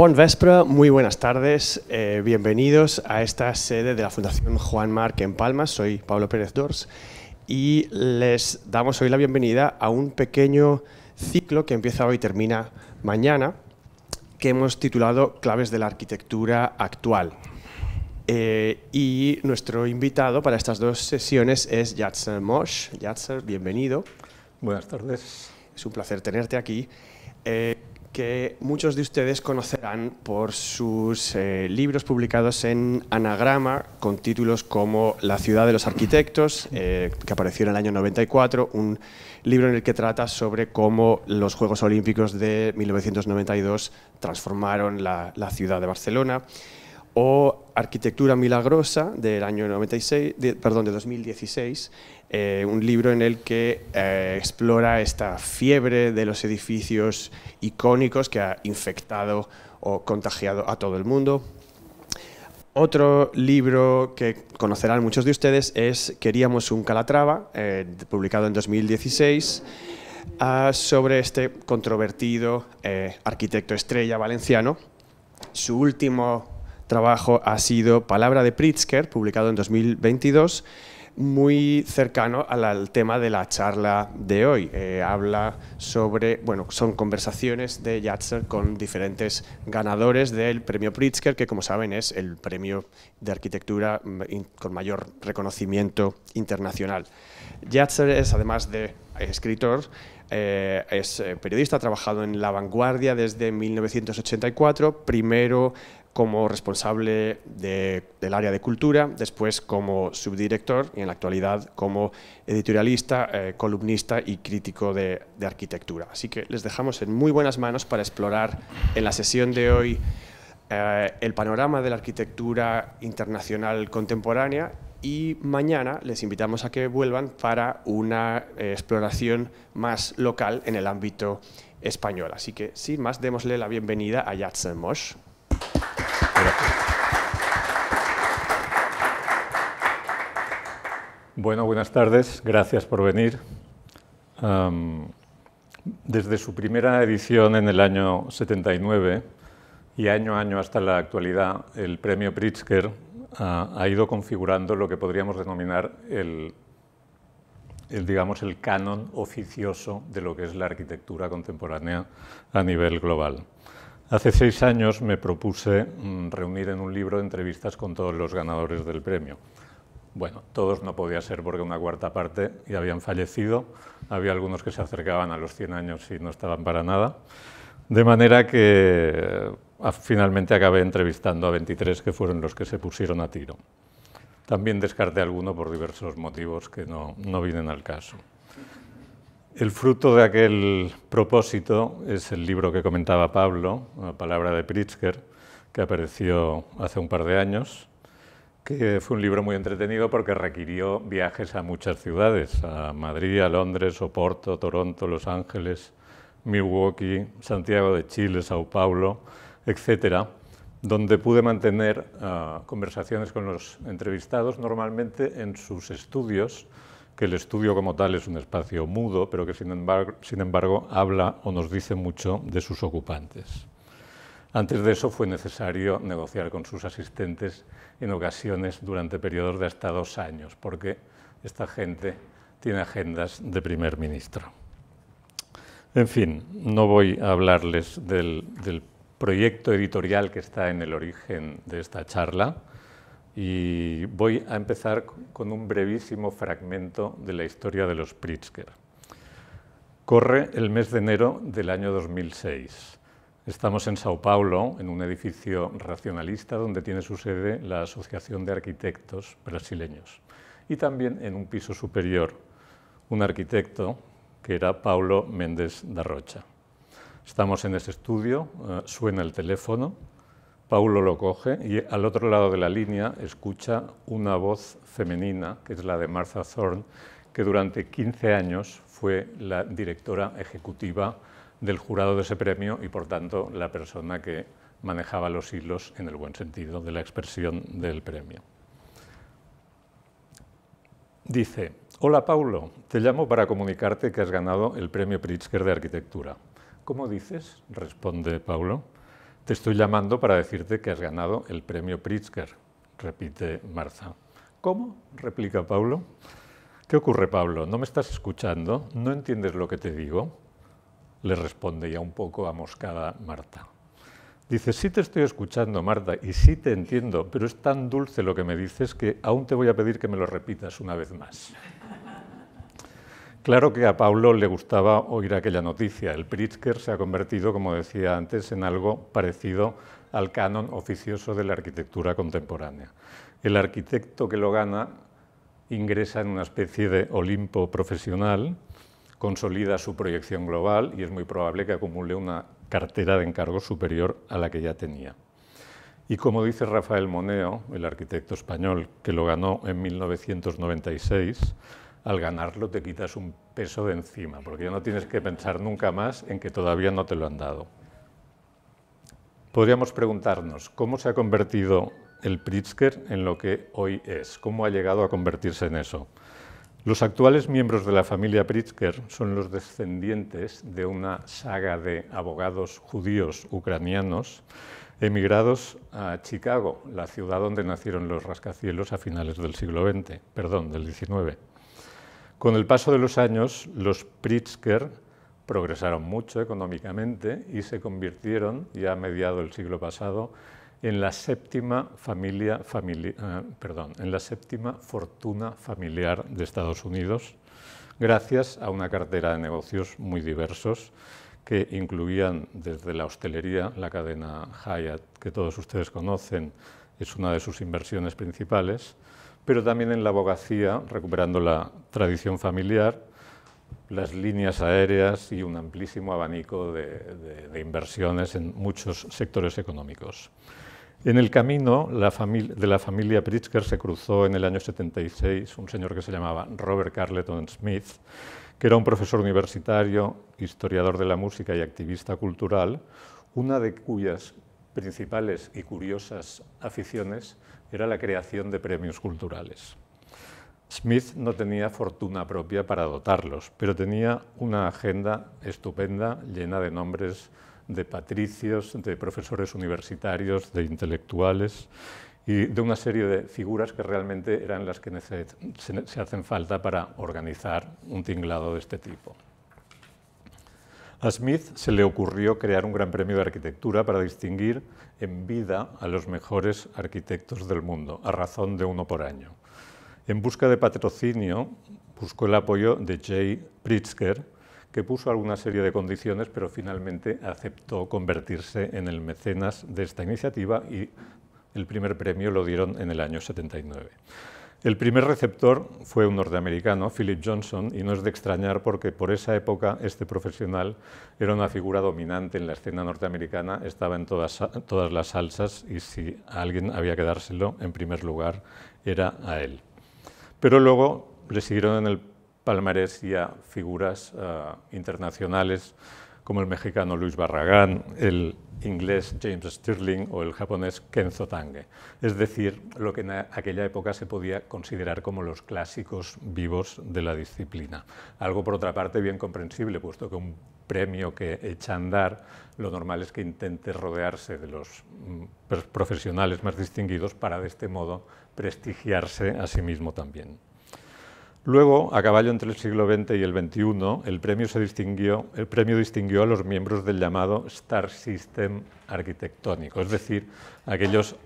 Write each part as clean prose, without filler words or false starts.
Bon vespre, muy buenas tardes, bienvenidos a esta sede de la Fundación Juan Marc en Palmas. Soy Pablo Pérez Dors y les damos hoy la bienvenida a un pequeño ciclo que empieza hoy y termina mañana, que hemos titulado Claves de la arquitectura actual. Y nuestro invitado para estas dos sesiones es Yatser Mosh. Yatser, bienvenido. Buenas tardes. Es un placer tenerte aquí. Que muchos de ustedes conocerán por sus libros publicados en Anagrama, con títulos como La ciudad de los arquitectos, que apareció en el año 94, un libro en el que trata sobre cómo los Juegos Olímpicos de 1992 transformaron la ciudad de Barcelona, o Arquitectura milagrosa del año 2016, un libro en el que explora esta fiebre de los edificios icónicos que ha infectado o contagiado a todo el mundo. Otro libro que conocerán muchos de ustedes es Queríamos un Calatrava, publicado en 2016, sobre este controvertido arquitecto estrella valenciano. Su último trabajo ha sido Palabra de Pritzker, publicado en 2022, muy cercano al tema de la charla de hoy. Habla sobre, bueno, son conversaciones de Yatser con diferentes ganadores del premio Pritzker, que como saben es el premio de arquitectura con mayor reconocimiento internacional. Yatser es, además de escritor, es periodista, ha trabajado en La Vanguardia desde 1984, primero como responsable del área de cultura, después como subdirector y en la actualidad como editorialista, columnista y crítico de arquitectura. Así que les dejamos en muy buenas manos para explorar en la sesión de hoy el panorama de la arquitectura internacional contemporánea, y mañana les invitamos a que vuelvan para una exploración más local en el ámbito español. Así que, sin más, démosle la bienvenida a Yatser Mosh. Bueno, buenas tardes, gracias por venir. Desde su primera edición en el año 79 y año a año hasta la actualidad, el premio Pritzker ha ido configurando lo que podríamos denominar digamos, el canon oficioso de lo que es la arquitectura contemporánea a nivel global. Hace 6 años me propuse reunir en un libro entrevistas con todos los ganadores del premio. Bueno, todos no podía ser porque una cuarta parte ya habían fallecido, había algunos que se acercaban a los 100 años y no estaban para nada, de manera que finalmente acabé entrevistando a 23 que fueron los que se pusieron a tiro. También descarté alguno por diversos motivos que no vienen al caso. El fruto de aquel propósito es el libro que comentaba Pablo, Palabra de Pritzker, que apareció hace un par de años, que fue un libro muy entretenido porque requirió viajes a muchas ciudades, a Madrid, a Londres, Oporto, Toronto, Los Ángeles, Milwaukee, Santiago de Chile, Sao Paulo, etcétera, donde pude mantener conversaciones con los entrevistados, normalmente en sus estudios, que el estudio como tal es un espacio mudo, pero que sin embargo habla o nos dice mucho de sus ocupantes. Antes de eso fue necesario negociar con sus asistentes en ocasiones durante periodos de hasta 2 años, porque esta gente tiene agendas de primer ministro. En fin, no voy a hablarles del proyecto editorial que está en el origen de esta charla, y voy a empezar con un brevísimo fragmento de la historia de los Pritzker. Corre el mes de enero del año 2006. Estamos en Sao Paulo, en un edificio racionalista donde tiene su sede la Asociación de Arquitectos Brasileños, y también en un piso superior, un arquitecto que era Paulo Mendes da Rocha. Estamos en ese estudio, suena el teléfono, Paulo lo coge y al otro lado de la línea escucha una voz femenina, que es la de Martha Thorne, que durante 15 años fue la directora ejecutiva del jurado de ese premio y, por tanto, la persona que manejaba los hilos, en el buen sentido, de la expresión del premio. Dice: «Hola, Paulo, te llamo para comunicarte que has ganado el premio Pritzker de arquitectura». «¿Cómo dices?», responde Paulo. Te estoy llamando para decirte que has ganado el premio Pritzker, repite Martha. ¿Cómo? Replica Paulo. ¿Qué ocurre, Pablo? ¿No me estás escuchando? ¿No entiendes lo que te digo? Le responde ya un poco amoscada Marta. Dice, sí te estoy escuchando, Marta, y sí te entiendo, pero es tan dulce lo que me dices que aún te voy a pedir que me lo repitas una vez más. Claro que a Paulo le gustaba oír aquella noticia. El Pritzker se ha convertido, como decía antes, en algo parecido al canon oficioso de la arquitectura contemporánea. El arquitecto que lo gana ingresa en una especie de Olimpo profesional, consolida su proyección global y es muy probable que acumule una cartera de encargos superior a la que ya tenía. Y como dice Rafael Moneo, el arquitecto español que lo ganó en 1996, al ganarlo te quitas un peso de encima, porque ya no tienes que pensar nunca más en que todavía no te lo han dado. Podríamos preguntarnos, ¿cómo se ha convertido el Pritzker en lo que hoy es? ¿Cómo ha llegado a convertirse en eso? Los actuales miembros de la familia Pritzker son los descendientes de una saga de abogados judíos ucranianos emigrados a Chicago, la ciudad donde nacieron los rascacielos a finales del siglo XX, perdón, del XIX. Con el paso de los años, los Pritzker progresaron mucho económicamente y se convirtieron, ya a mediados del siglo pasado, en la séptima fortuna familiar de Estados Unidos, gracias a una cartera de negocios muy diversos que incluían desde la hostelería, la cadena Hyatt, que todos ustedes conocen, es una de sus inversiones principales, pero también en la abogacía, recuperando la tradición familiar, las líneas aéreas y un amplísimo abanico de inversiones en muchos sectores económicos. En el camino de la familia Pritzker se cruzó en el año 76 un señor que se llamaba Robert Carleton Smith, que era un profesor universitario, historiador de la música y activista cultural, una de cuyas principales y curiosas aficiones era la creación de premios culturales. Smith no tenía fortuna propia para dotarlos, pero tenía una agenda estupenda, llena de nombres de patricios, de profesores universitarios, de intelectuales y de una serie de figuras que realmente eran las que se hacen falta para organizar un tinglado de este tipo. A Smith se le ocurrió crear un gran premio de arquitectura para distinguir en vida a los mejores arquitectos del mundo, a razón de uno por año. En busca de patrocinio, buscó el apoyo de J. Pritzker, que puso alguna serie de condiciones, pero finalmente aceptó convertirse en el mecenas de esta iniciativa y el primer premio lo dieron en el año 79. El primer receptor fue un norteamericano, Philip Johnson, y no es de extrañar porque por esa época este profesional era una figura dominante en la escena norteamericana, estaba en todas las salsas y si a alguien había que dárselo, en primer lugar, era a él. Pero luego le siguieron en el palmarés ya figuras internacionales como el mexicano Luis Barragán, el inglés James Stirling o el japonés Kenzo Tange, es decir, lo que en aquella época se podía considerar como los clásicos vivos de la disciplina. Algo, por otra parte, bien comprensible, puesto que un premio que echa a andar, lo normal es que intente rodearse de los profesionales más distinguidos para, de este modo, prestigiarse a sí mismo también. Luego, a caballo entre el siglo XX y el XXI, el premio distinguió a los miembros del llamado Star System arquitectónico, es decir, aquellos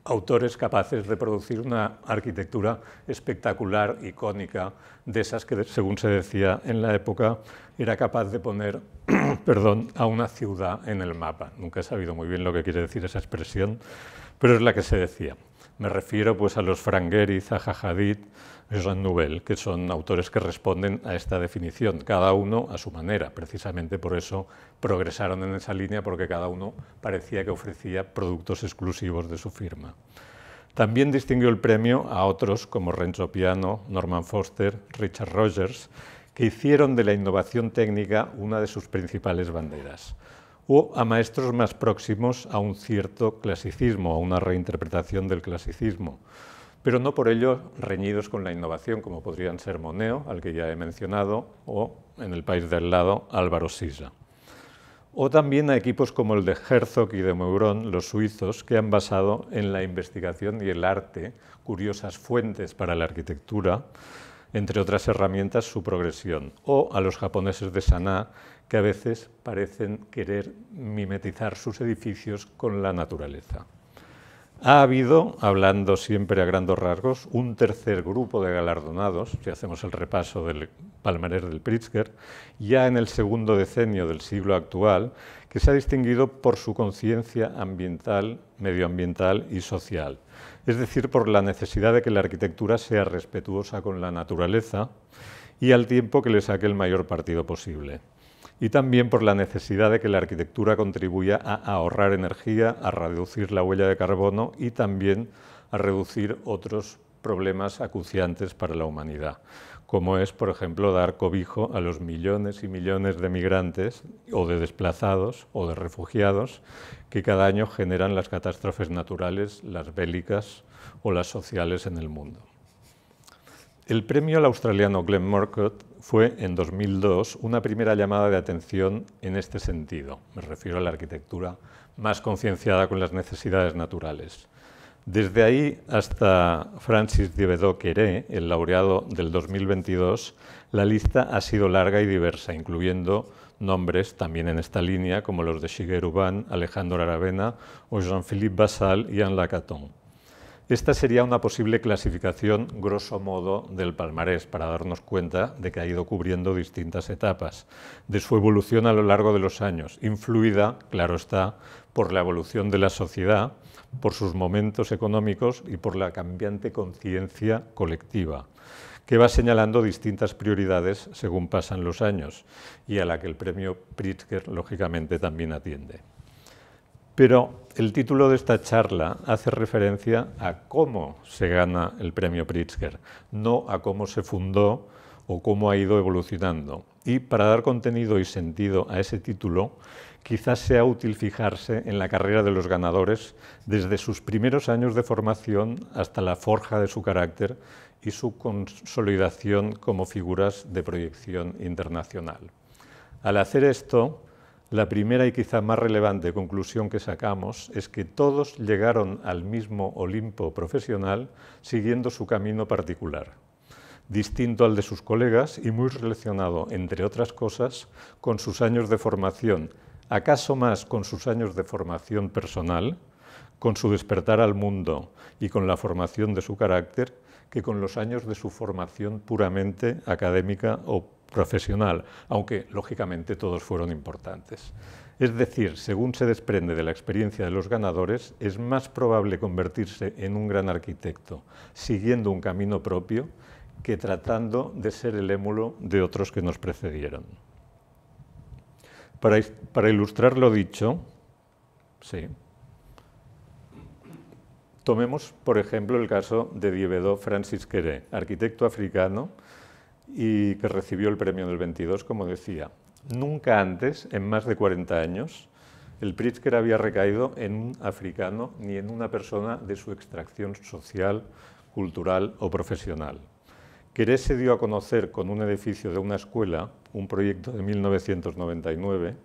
autores capaces de producir una arquitectura espectacular, icónica, de esas que, según se decía en la época, era capaz de poner a una ciudad en el mapa. Nunca he sabido muy bien lo que quiere decir esa expresión, pero es la que se decía. Me refiero pues, a los Frank Gehry, Zaha Hadid, Jean Nouvel, que son autores que responden a esta definición, cada uno a su manera. Precisamente por eso progresaron en esa línea, porque cada uno parecía que ofrecía productos exclusivos de su firma. También distinguió el premio a otros como Renzo Piano, Norman Foster, Richard Rogers, que hicieron de la innovación técnica una de sus principales banderas, o a maestros más próximos a un cierto clasicismo, a una reinterpretación del clasicismo, pero no por ello reñidos con la innovación, como podrían ser Moneo, al que ya he mencionado, o, en el país de al lado, Álvaro Siza. o también a equipos como el de Herzog y de Meuron, los suizos, que han basado en la investigación y el arte curiosas fuentes para la arquitectura, entre otras herramientas, su progresión, o a los japoneses de Sanaa, que a veces parecen querer mimetizar sus edificios con la naturaleza. Ha habido, hablando siempre a grandes rasgos, un tercer grupo de galardonados, si hacemos el repaso del palmarés del Pritzker, ya en el segundo decenio del siglo actual, que se ha distinguido por su conciencia ambiental, medioambiental y social, es decir, por la necesidad de que la arquitectura sea respetuosa con la naturaleza y al tiempo que le saque el mayor partido posible. Y también por la necesidad de que la arquitectura contribuya a ahorrar energía, a reducir la huella de carbono y también a reducir otros problemas acuciantes para la humanidad, como es, por ejemplo, dar cobijo a los millones y millones de migrantes o de desplazados o de refugiados que cada año generan las catástrofes naturales, las bélicas o las sociales en el mundo. El premio al australiano Glenn Murcutt fue, en 2002, una primera llamada de atención en este sentido. Me refiero a la arquitectura más concienciada con las necesidades naturales. Desde ahí hasta Francis Thiebaudot-Quéré, el laureado del 2022, la lista ha sido larga y diversa, incluyendo nombres también en esta línea, como los de Shigeru Ban, Alejandro Aravena o Jean-Philippe Basal y Anne Lacaton. Esta sería una posible clasificación, grosso modo, del palmarés, para darnos cuenta de que ha ido cubriendo distintas etapas de su evolución a lo largo de los años, influida, claro está, por la evolución de la sociedad, por sus momentos económicos y por la cambiante conciencia colectiva, que va señalando distintas prioridades según pasan los años y a la que el premio Pritzker, lógicamente, también atiende. Pero el título de esta charla hace referencia a cómo se gana el premio Pritzker, no a cómo se fundó o cómo ha ido evolucionando. Y para dar contenido y sentido a ese título, quizás sea útil fijarse en la carrera de los ganadores desde sus primeros años de formación hasta la forja de su carácter y su consolidación como figuras de proyección internacional. Al hacer esto, la primera y quizá más relevante conclusión que sacamos es que todos llegaron al mismo Olimpo profesional siguiendo su camino particular, distinto al de sus colegas y muy relacionado, entre otras cosas, con sus años de formación, acaso más con sus años de formación personal, con su despertar al mundo y con la formación de su carácter, que con los años de su formación puramente académica o profesional, aunque lógicamente todos fueron importantes. Es decir, según se desprende de la experiencia de los ganadores, es más probable convertirse en un gran arquitecto siguiendo un camino propio que tratando de ser el émulo de otros que nos precedieron. Para ilustrar lo dicho, sí. Tomemos, por ejemplo, el caso de Thiebaudot Francis Quéré, arquitecto africano y que recibió el premio del 22, como decía. Nunca antes, en más de 40 años, el Pritzker había recaído en un africano ni en una persona de su extracción social, cultural o profesional. Quéré se dio a conocer con un edificio de una escuela, un proyecto de 1999,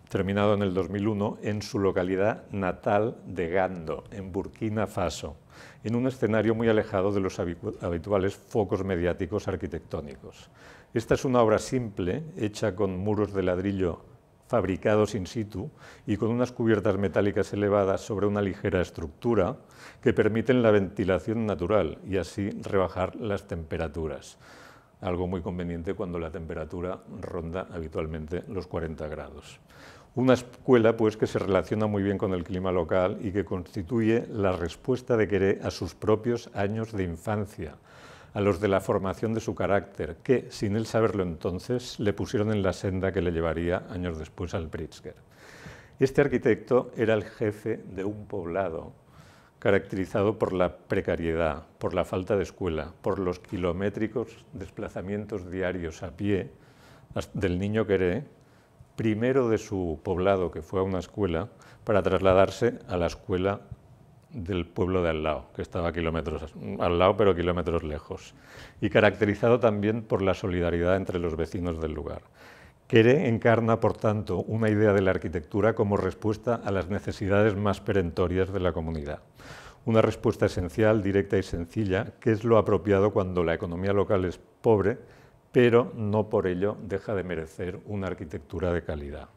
terminado en el 2001, en su localidad natal de Gando, en Burkina Faso, en un escenario muy alejado de los habituales focos mediáticos arquitectónicos. Esta es una obra simple, hecha con muros de ladrillo fabricados in situ y con unas cubiertas metálicas elevadas sobre una ligera estructura que permiten la ventilación natural y así rebajar las temperaturas, algo muy conveniente cuando la temperatura ronda habitualmente los 40 grados. Una escuela, pues, que se relaciona muy bien con el clima local y que constituye la respuesta de Quéré a sus propios años de infancia, a los de la formación de su carácter, que, sin él saberlo entonces, le pusieron en la senda que le llevaría años después al Pritzker. Este arquitecto era el jefe de un poblado caracterizado por la precariedad, por la falta de escuela, por los kilométricos desplazamientos diarios a pie del niño Quéré, primero de su poblado, que fue a una escuela, para trasladarse a la escuela del pueblo de al lado, que estaba kilómetros al lado, pero kilómetros lejos, y caracterizado también por la solidaridad entre los vecinos del lugar. Queré encarna, por tanto, una idea de la arquitectura como respuesta a las necesidades más perentorias de la comunidad. Una respuesta esencial, directa y sencilla, que es lo apropiado cuando la economía local es pobre, pero no por ello deja de merecer una arquitectura de calidad.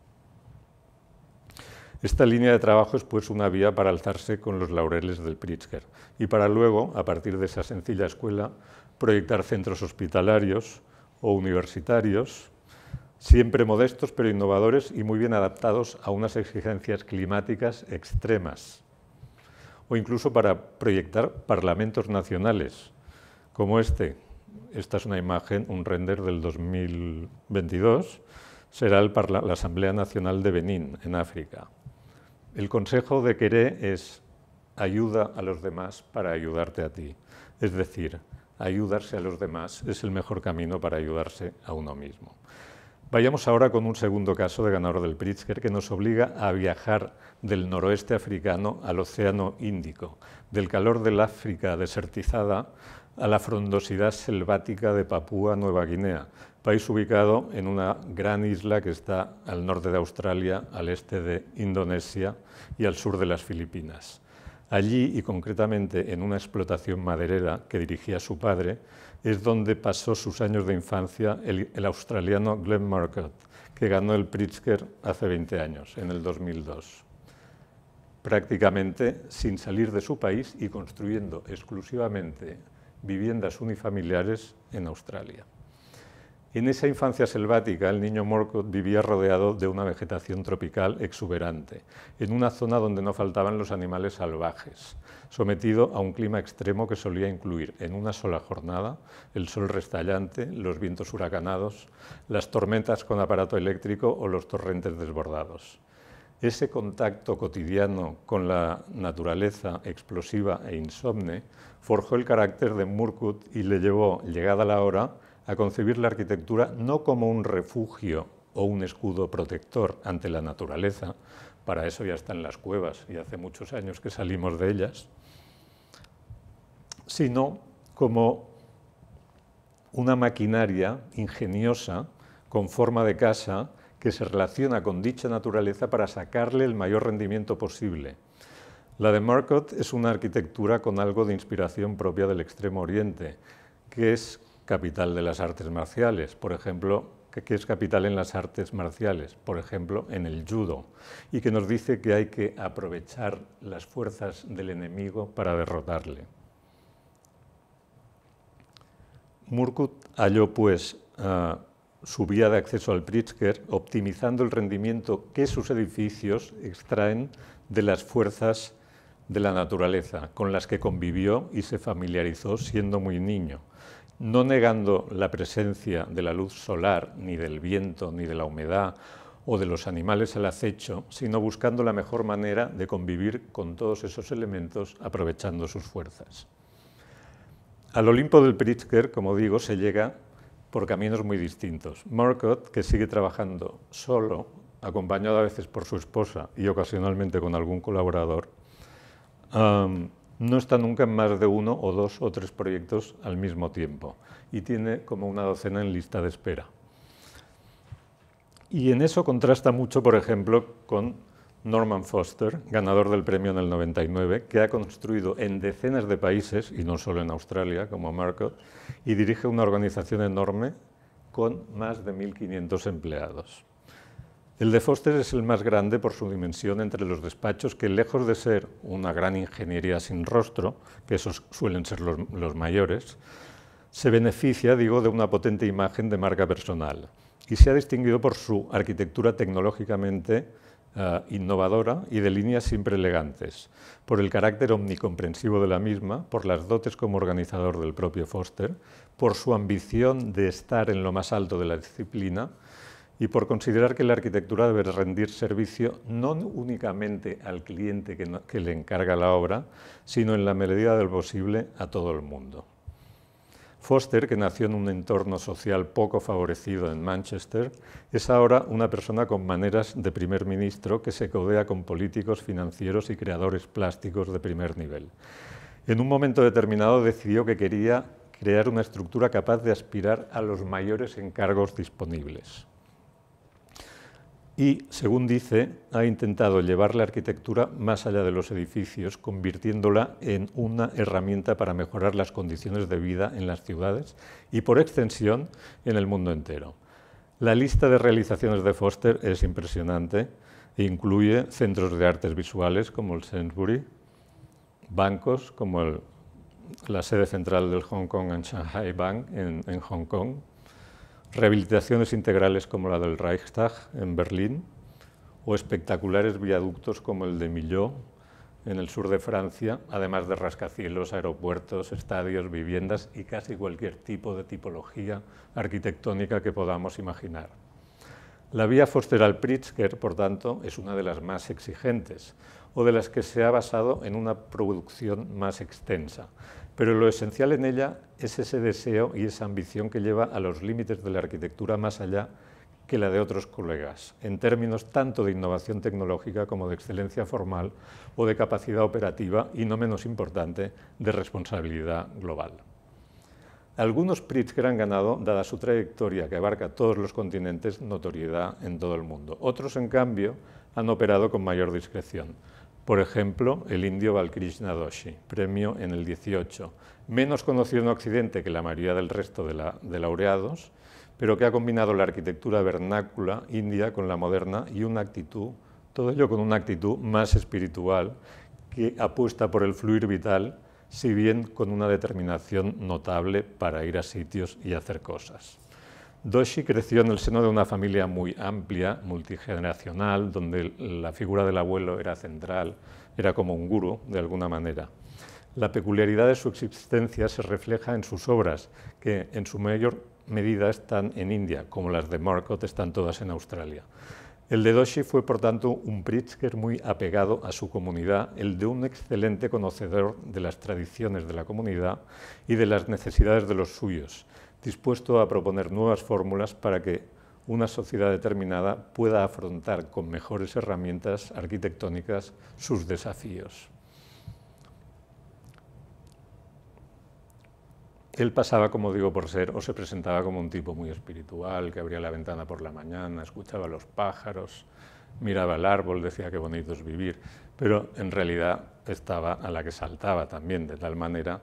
Esta línea de trabajo es pues una vía para alzarse con los laureles del Pritzker y para luego, a partir de esa sencilla escuela, proyectar centros hospitalarios o universitarios, siempre modestos pero innovadores y muy bien adaptados a unas exigencias climáticas extremas, o incluso para proyectar parlamentos nacionales, como este. Esta es una imagen, un render del 2022, será la Asamblea Nacional de Benín, en África. El consejo de Queré es ayuda a los demás para ayudarte a ti. Es decir, ayudarse a los demás es el mejor camino para ayudarse a uno mismo. Vayamos ahora con un segundo caso de ganador del Pritzker que nos obliga a viajar del noroeste africano al Océano Índico, del calor del África desertizada a la frondosidad selvática de Papúa Nueva Guinea, país ubicado en una gran isla que está al norte de Australia, al este de Indonesia y al sur de las Filipinas. Allí, y concretamente en una explotación maderera que dirigía su padre, es donde pasó sus años de infancia el australiano Glenn Murcutt, que ganó el Pritzker hace 20 años, en el 2002. Prácticamente sin salir de su país y construyendo exclusivamente viviendas unifamiliares en Australia. En esa infancia selvática, el niño Murcutt vivía rodeado de una vegetación tropical exuberante, en una zona donde no faltaban los animales salvajes, sometido a un clima extremo que solía incluir en una sola jornada el sol restallante, los vientos huracanados, las tormentas con aparato eléctrico o los torrentes desbordados. Ese contacto cotidiano con la naturaleza explosiva e insomne forjó el carácter de Murcutt y le llevó, llegada la hora, a concebir la arquitectura no como un refugio o un escudo protector ante la naturaleza, para eso ya están las cuevas y hace muchos años que salimos de ellas, sino como una maquinaria ingeniosa con forma de casa que se relaciona con dicha naturaleza para sacarle el mayor rendimiento posible. La de Murcutt es una arquitectura con algo de inspiración propia del Extremo Oriente, que es capital de las artes marciales, por ejemplo, que es capital en las artes marciales, por ejemplo, en el judo, y que nos dice que hay que aprovechar las fuerzas del enemigo para derrotarle. Murcutt halló, pues, su vía de acceso al Pritzker, optimizando el rendimiento que sus edificios extraen de las fuerzas de la naturaleza, con las que convivió y se familiarizó siendo muy niño, no negando la presencia de la luz solar, ni del viento, ni de la humedad o de los animales al acecho, sino buscando la mejor manera de convivir con todos esos elementos aprovechando sus fuerzas. Al Olimpo del Pritzker, como digo, se llega por caminos muy distintos. Murcutt, que sigue trabajando solo, acompañado a veces por su esposa y ocasionalmente con algún colaborador, no está nunca en más de 1 o 2 o 3 proyectos al mismo tiempo y tiene como una docena en lista de espera. Y en eso contrasta mucho, por ejemplo, con Norman Foster, ganador del premio en el 99, que ha construido en decenas de países, y no solo en Australia, como Murcutt, y dirige una organización enorme con más de 1.500 empleados. El de Foster es el más grande por su dimensión entre los despachos que, lejos de ser una gran ingeniería sin rostro, que esos suelen ser los mayores, se beneficia, digo, de una potente imagen de marca personal y se ha distinguido por su arquitectura tecnológicamente innovadora y de líneas siempre elegantes, por el carácter omnicomprensivo de la misma, por las dotes como organizador del propio Foster, por su ambición de estar en lo más alto de la disciplina y por considerar que la arquitectura debe rendir servicio no únicamente al cliente que le encarga la obra, sino en la medida del posible a todo el mundo. Foster, que nació en un entorno social poco favorecido en Manchester, es ahora una persona con maneras de primer ministro que se codea con políticos, financieros y creadores plásticos de primer nivel. En un momento determinado decidió que quería crear una estructura capaz de aspirar a los mayores encargos disponibles. y, según dice, ha intentado llevar la arquitectura más allá de los edificios, convirtiéndola en una herramienta para mejorar las condiciones de vida en las ciudades y, por extensión, en el mundo entero. La lista de realizaciones de Foster es impresionante e incluye centros de artes visuales como el Sainsbury, bancos como la sede central del Hong Kong and Shanghai Bank en Hong Kong, rehabilitaciones integrales como la del Reichstag en Berlín o espectaculares viaductos como el de Millau en el sur de Francia, además de rascacielos, aeropuertos, estadios, viviendas y casi cualquier tipo de tipología arquitectónica que podamos imaginar. La vía Foster al Pritzker, por tanto, es una de las más exigentes o de las que se ha basado en una producción más extensa. Pero lo esencial en ella es ese deseo y esa ambición que lleva a los límites de la arquitectura más allá que la de otros colegas, en términos tanto de innovación tecnológica como de excelencia formal o de capacidad operativa y, no menos importante, de responsabilidad global. Algunos Pritzker han ganado, dada su trayectoria que abarca todos los continentes, notoriedad en todo el mundo. Otros, en cambio, han operado con mayor discreción. Por ejemplo, el indio Balkrishna Doshi, premio en el 18, menos conocido en Occidente que la mayoría del resto de laureados, pero que ha combinado la arquitectura vernácula india con la moderna y una actitud, todo ello con una actitud más espiritual que apuesta por el fluir vital, si bien con una determinación notable para ir a sitios y hacer cosas. Doshi creció en el seno de una familia muy amplia, multigeneracional, donde la figura del abuelo era central, era como un gurú, de alguna manera. La peculiaridad de su existencia se refleja en sus obras, que en su mayor medida están en India, como las de Marcotte están todas en Australia. El de Doshi fue, por tanto, un Pritzker muy apegado a su comunidad, el de un excelente conocedor de las tradiciones de la comunidad y de las necesidades de los suyos, dispuesto a proponer nuevas fórmulas para que una sociedad determinada pueda afrontar con mejores herramientas arquitectónicas sus desafíos. Él pasaba, como digo, por ser, o se presentaba como un tipo muy espiritual, que abría la ventana por la mañana, escuchaba a los pájaros, miraba el árbol, decía qué bonito es vivir, pero en realidad estaba a la que saltaba también, de tal manera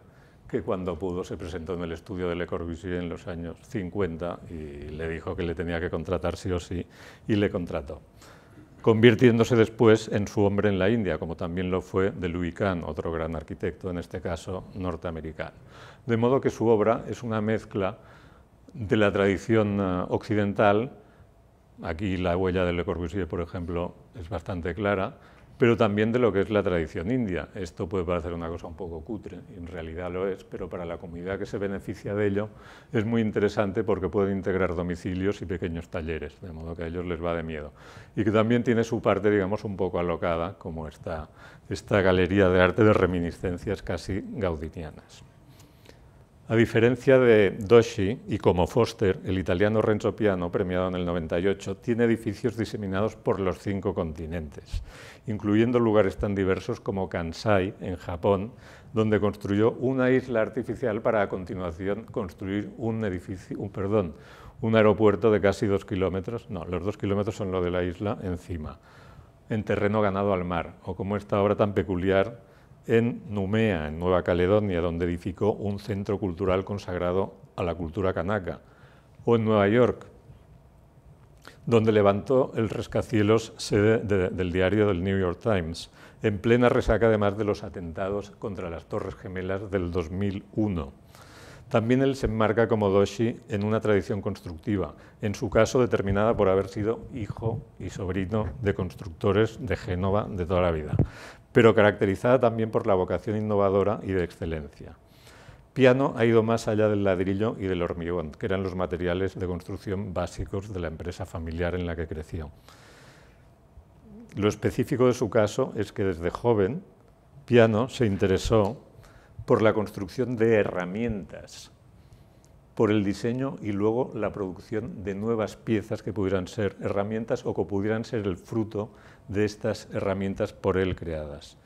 que cuando pudo se presentó en el estudio de Le Corbusier en los años 50 y le dijo que le tenía que contratar sí o sí, y le contrató, convirtiéndose después en su hombre en la India, como también lo fue de Louis Kahn, otro gran arquitecto, en este caso norteamericano. De modo que su obra es una mezcla de la tradición occidental, aquí la huella de Le Corbusier, por ejemplo, es bastante clara, pero también de lo que es la tradición india. Esto puede parecer una cosa un poco cutre, y en realidad lo es, pero para la comunidad que se beneficia de ello es muy interesante porque pueden integrar domicilios y pequeños talleres, de modo que a ellos les va de miedo. Y que también tiene su parte, digamos, un poco alocada, como esta galería de arte de reminiscencias casi gaudinianas. A diferencia de Doshi y como Foster, el italiano Renzo Piano, premiado en el 98, tiene edificios diseminados por los 5 continentes, incluyendo lugares tan diversos como Kansai, en Japón, donde construyó una isla artificial para a continuación construir un aeropuerto de casi 2 kilómetros, no, los 2 kilómetros son lo de la isla encima, en terreno ganado al mar, o como esta obra tan peculiar en Numea, en Nueva Caledonia, donde edificó un centro cultural consagrado a la cultura kanaka, o en Nueva York, donde levantó el rascacielos sede del diario del New York Times, en plena resaca además de los atentados contra las Torres Gemelas del 2001. También él se enmarca como Doshi en una tradición constructiva, en su caso determinada por haber sido hijo y sobrino de constructores de Génova de toda la vida, pero caracterizada también por la vocación innovadora y de excelencia. Piano ha ido más allá del ladrillo y del hormigón, que eran los materiales de construcción básicos de la empresa familiar en la que creció. Lo específico de su caso es que desde joven Piano se interesó por la construcción de herramientas, por el diseño y luego la producción de nuevas piezas que pudieran ser herramientas o que pudieran ser el fruto de estas herramientas por él creadas.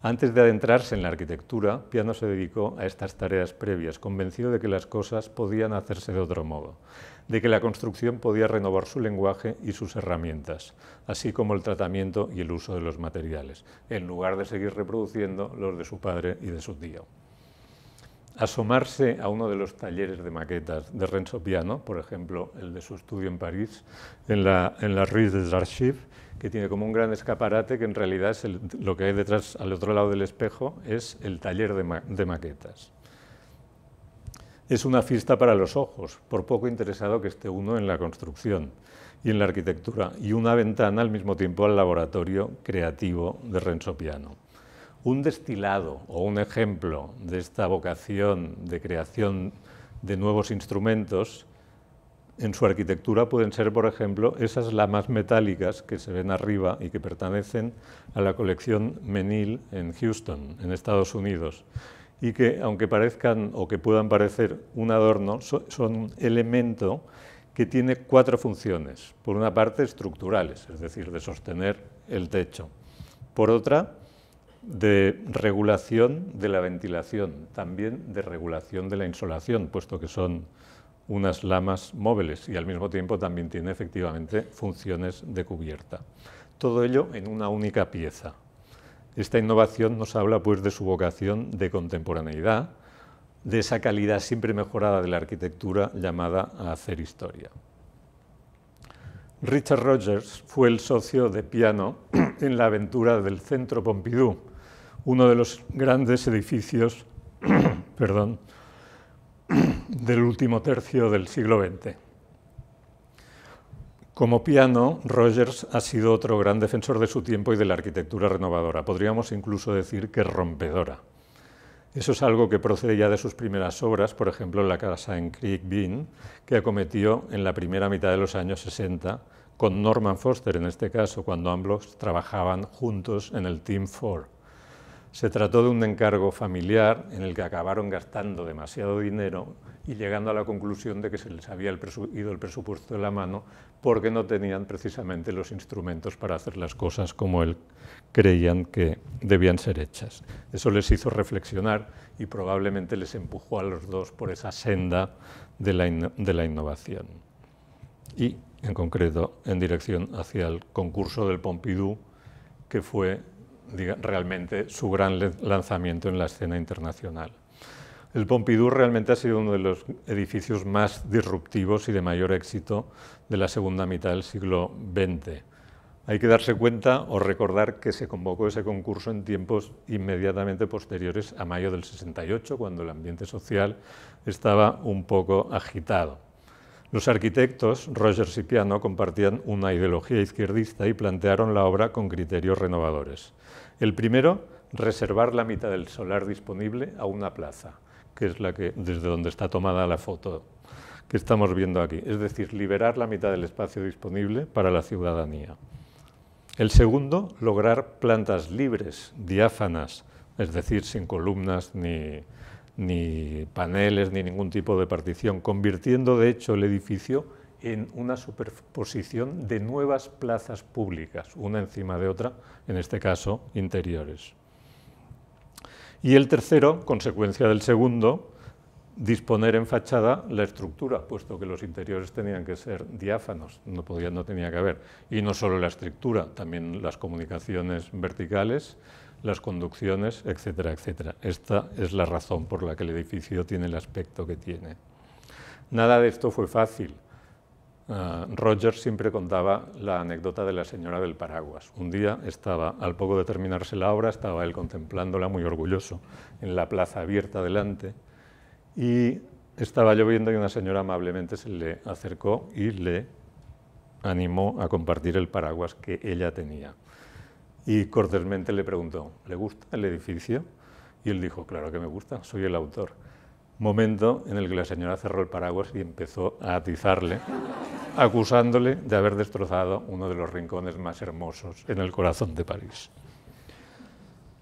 Antes de adentrarse en la arquitectura, Piano se dedicó a estas tareas previas, convencido de que las cosas podían hacerse de otro modo, de que la construcción podía renovar su lenguaje y sus herramientas, así como el tratamiento y el uso de los materiales, en lugar de seguir reproduciendo los de su padre y de su tío. Asomarse a uno de los talleres de maquetas de Renzo Piano, por ejemplo, el de su estudio en París, en la Rue des Archives, que tiene como un gran escaparate que en realidad es lo que hay detrás, al otro lado del espejo, es el taller de maquetas. Es una fiesta para los ojos, por poco interesado que esté uno en la construcción y en la arquitectura, y una ventana al mismo tiempo al laboratorio creativo de Renzo Piano. Un destilado o un ejemplo de esta vocación de creación de nuevos instrumentos en su arquitectura pueden ser, por ejemplo, esas lamas metálicas que se ven arriba y que pertenecen a la colección Menil en Houston, en Estados Unidos, y que, aunque parezcan o que puedan parecer un adorno, son un elemento que tiene 4 funciones. Por una parte, estructurales, es decir, de sostener el techo. Por otra, de regulación de la ventilación, también de regulación de la insolación, puesto que son unas lamas móviles y al mismo tiempo también tiene efectivamente funciones de cubierta. Todo ello en una única pieza. Esta innovación nos habla pues de su vocación de contemporaneidad, de esa calidad siempre mejorada de la arquitectura llamada a hacer historia. Richard Rogers fue el socio de Piano en la aventura del Centro Pompidou, uno de los grandes edificios del último tercio del siglo XX. Como Piano, Rogers ha sido otro gran defensor de su tiempo y de la arquitectura renovadora, podríamos incluso decir que rompedora. Eso es algo que procede ya de sus primeras obras, por ejemplo, la casa en Creek Bean, que acometió en la primera mitad de los años 60, con Norman Foster en este caso, cuando ambos trabajaban juntos en el Team 4. Se trató de un encargo familiar en el que acabaron gastando demasiado dinero y llegando a la conclusión de que se les había ido el presupuesto de la mano porque no tenían precisamente los instrumentos para hacer las cosas como él creían que debían ser hechas. Eso les hizo reflexionar y probablemente les empujó a los dos por esa senda de la innovación. Y, en concreto, en dirección hacia el concurso del Pompidou, que fue realmente su gran lanzamiento en la escena internacional. El Pompidou realmente ha sido uno de los edificios más disruptivos y de mayor éxito de la segunda mitad del siglo XX. Hay que darse cuenta o recordar que se convocó ese concurso en tiempos inmediatamente posteriores a mayo del 68, cuando el ambiente social estaba un poco agitado. Los arquitectos, Rogers y Piano, compartían una ideología izquierdista y plantearon la obra con criterios renovadores. El primero, reservar la mitad del solar disponible a una plaza, que es la que, desde donde está tomada la foto que estamos viendo aquí, es decir, liberar la mitad del espacio disponible para la ciudadanía. El segundo, lograr plantas libres, diáfanas, es decir, sin columnas ni paneles ni ningún tipo de partición, convirtiendo de hecho el edificio en una superposición de nuevas plazas públicas, una encima de otra, en este caso interiores. Y el tercero, consecuencia del segundo, disponer en fachada la estructura, puesto que los interiores tenían que ser diáfanos, no tenía que haber. Y no solo la estructura, también las comunicaciones verticales, las conducciones, etcétera, etcétera. Esta es la razón por la que el edificio tiene el aspecto que tiene. Nada de esto fue fácil. Rogers siempre contaba la anécdota de la señora del paraguas. Un día al poco de terminarse la obra, estaba él contemplándola muy orgulloso en la plaza abierta delante y estaba lloviendo y una señora amablemente se le acercó y le animó a compartir el paraguas que ella tenía. Y cortésmente le preguntó, ¿le gusta el edificio? Y él dijo, claro que me gusta, soy el autor. Momento en el que la señora cerró el paraguas y empezó a atizarle, acusándole de haber destrozado uno de los rincones más hermosos en el corazón de París.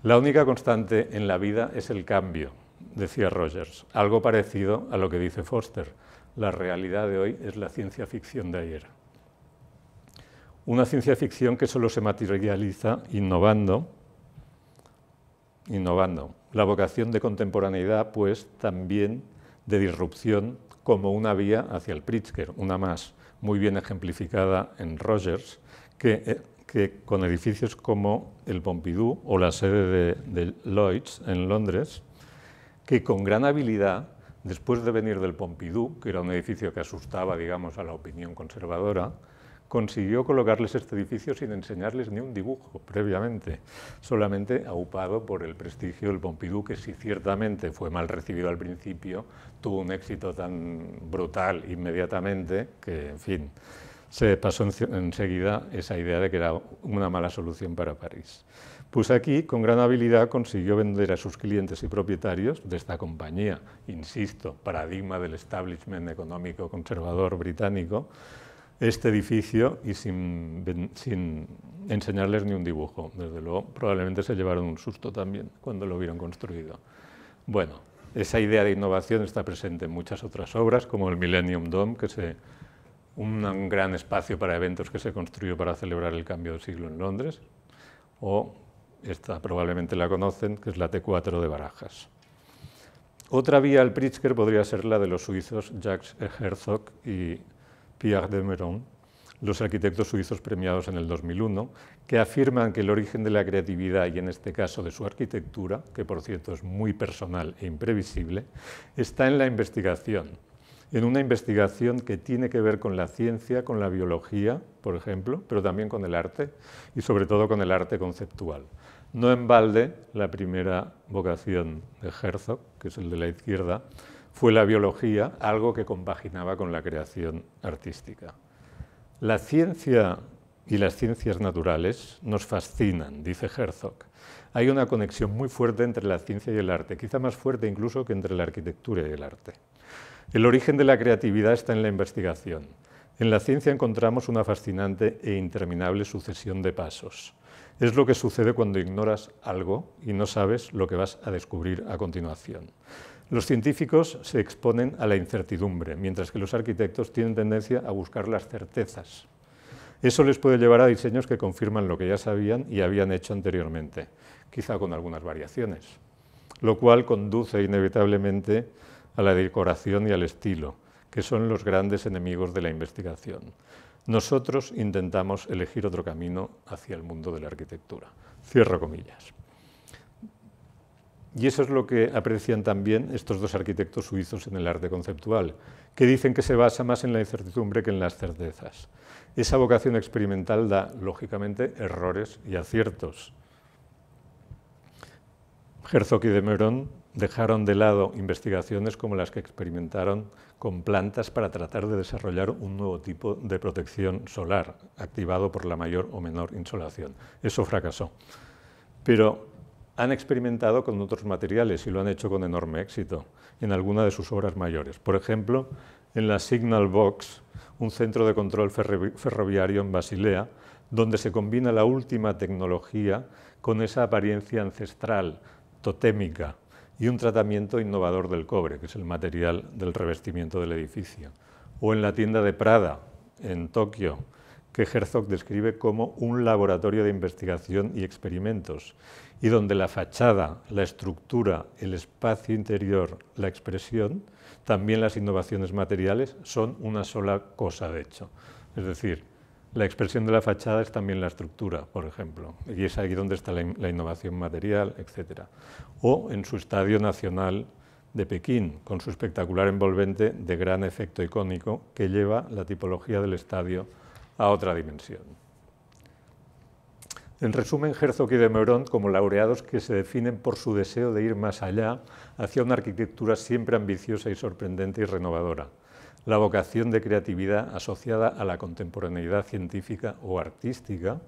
La única constante en la vida es el cambio, decía Rogers, algo parecido a lo que dice Foster. La realidad de hoy es la ciencia ficción de ayer. Una ciencia ficción que solo se materializa innovando innovando. La vocación de contemporaneidad, pues, también de disrupción como una vía hacia el Pritzker, una más, muy bien ejemplificada en Rogers, que con edificios como el Pompidou o la sede de Lloyds en Londres, que con gran habilidad, después de venir del Pompidou, que era un edificio que asustaba, digamos, a la opinión conservadora, consiguió colocarles este edificio sin enseñarles ni un dibujo previamente, solamente aupado por el prestigio del Pompidou, que sí ciertamente fue mal recibido al principio, tuvo un éxito tan brutal inmediatamente que, en fin, se pasó enseguida esa idea de que era una mala solución para París. Pues aquí, con gran habilidad, consiguió vender a sus clientes y propietarios de esta compañía, insisto, paradigma del establishment económico conservador británico, este edificio y sin enseñarles ni un dibujo. Desde luego, probablemente se llevaron un susto también cuando lo vieron construido. Bueno, esa idea de innovación está presente en muchas otras obras, como el Millennium Dome, que es un gran espacio para eventos que se construyó para celebrar el cambio de siglo en Londres, o esta probablemente la conocen, que es la T4 de Barajas. Otra vía al Pritzker podría ser la de los suizos Jacques Herzog y Pierre de Meuron, los arquitectos suizos premiados en el 2001, que afirman que el origen de la creatividad, y en este caso de su arquitectura, que por cierto es muy personal e imprevisible, está en la investigación, en una investigación que tiene que ver con la ciencia, con la biología, por ejemplo, pero también con el arte, y sobre todo con el arte conceptual. No en balde, la primera vocación de Herzog, que es el de la izquierda, fue la biología, algo que compaginaba con la creación artística. La ciencia y las ciencias naturales nos fascinan, dice Herzog. Hay una conexión muy fuerte entre la ciencia y el arte, quizá más fuerte incluso que entre la arquitectura y el arte. El origen de la creatividad está en la investigación. En la ciencia encontramos una fascinante e interminable sucesión de pasos. Es lo que sucede cuando ignoras algo y no sabes lo que vas a descubrir a continuación. Los científicos se exponen a la incertidumbre, mientras que los arquitectos tienen tendencia a buscar las certezas. Eso les puede llevar a diseños que confirman lo que ya sabían y habían hecho anteriormente, quizá con algunas variaciones, lo cual conduce inevitablemente a la decoración y al estilo, que son los grandes enemigos de la investigación. Nosotros intentamos elegir otro camino hacia el mundo de la arquitectura. Cierro comillas. Y eso es lo que aprecian también estos dos arquitectos suizos en el arte conceptual, que dicen que se basa más en la incertidumbre que en las certezas. Esa vocación experimental da, lógicamente, errores y aciertos. Herzog y de Meuron dejaron de lado investigaciones como las que experimentaron con plantas para tratar de desarrollar un nuevo tipo de protección solar, activado por la mayor o menor insolación. Eso fracasó. Pero han experimentado con otros materiales y lo han hecho con enorme éxito en alguna de sus obras mayores. Por ejemplo, en la Signal Box, un centro de control ferroviario en Basilea, donde se combina la última tecnología con esa apariencia ancestral, totémica, y un tratamiento innovador del cobre, que es el material del revestimiento del edificio. O en la tienda de Prada, en Tokio, que Herzog describe como un laboratorio de investigación y experimentos, y donde la fachada, la estructura, el espacio interior, la expresión, también las innovaciones materiales, son una sola cosa, de hecho. Es decir, la expresión de la fachada es también la estructura, por ejemplo, y es ahí donde está la innovación material, etc. O en su Estadio Nacional de Pekín, con su espectacular envolvente de gran efecto icónico que lleva la tipología del estadio a otra dimensión. En resumen, Herzog y de Meuron como laureados que se definen por su deseo de ir más allá hacia una arquitectura siempre ambiciosa y sorprendente y renovadora. La vocación de creatividad asociada a la contemporaneidad científica o artística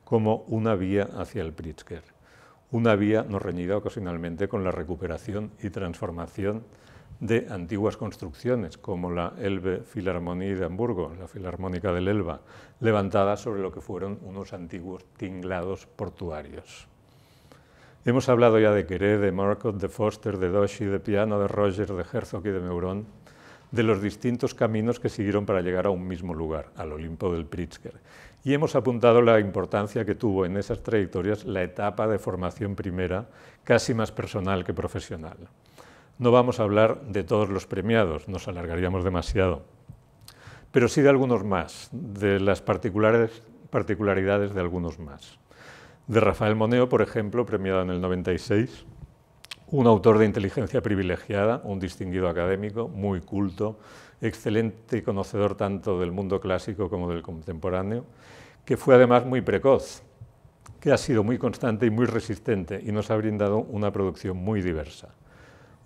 como una vía hacia el Pritzker. Una vía no reñida ocasionalmente con la recuperación y transformación de antiguas construcciones, como la Elbe Philharmonie de Hamburgo, la Filarmónica del Elba, levantada sobre lo que fueron unos antiguos tinglados portuarios. Hemos hablado ya de Queré, de Marcotte, de Foster, de Doshi, de Piano, de Rogers, de Herzog y de Meuron. de los distintos caminos que siguieron para llegar a un mismo lugar, al Olimpo del Pritzker. Y hemos apuntado la importancia que tuvo en esas trayectorias la etapa de formación primera, casi más personal que profesional. No vamos a hablar de todos los premiados, nos alargaríamos demasiado, pero sí de algunos más, de las particularidades de algunos más. De Rafael Moneo, por ejemplo, premiado en el 96, un autor de inteligencia privilegiada, un distinguido académico, muy culto, excelente conocedor tanto del mundo clásico como del contemporáneo, que fue además muy precoz, que ha sido muy constante y muy resistente y nos ha brindado una producción muy diversa.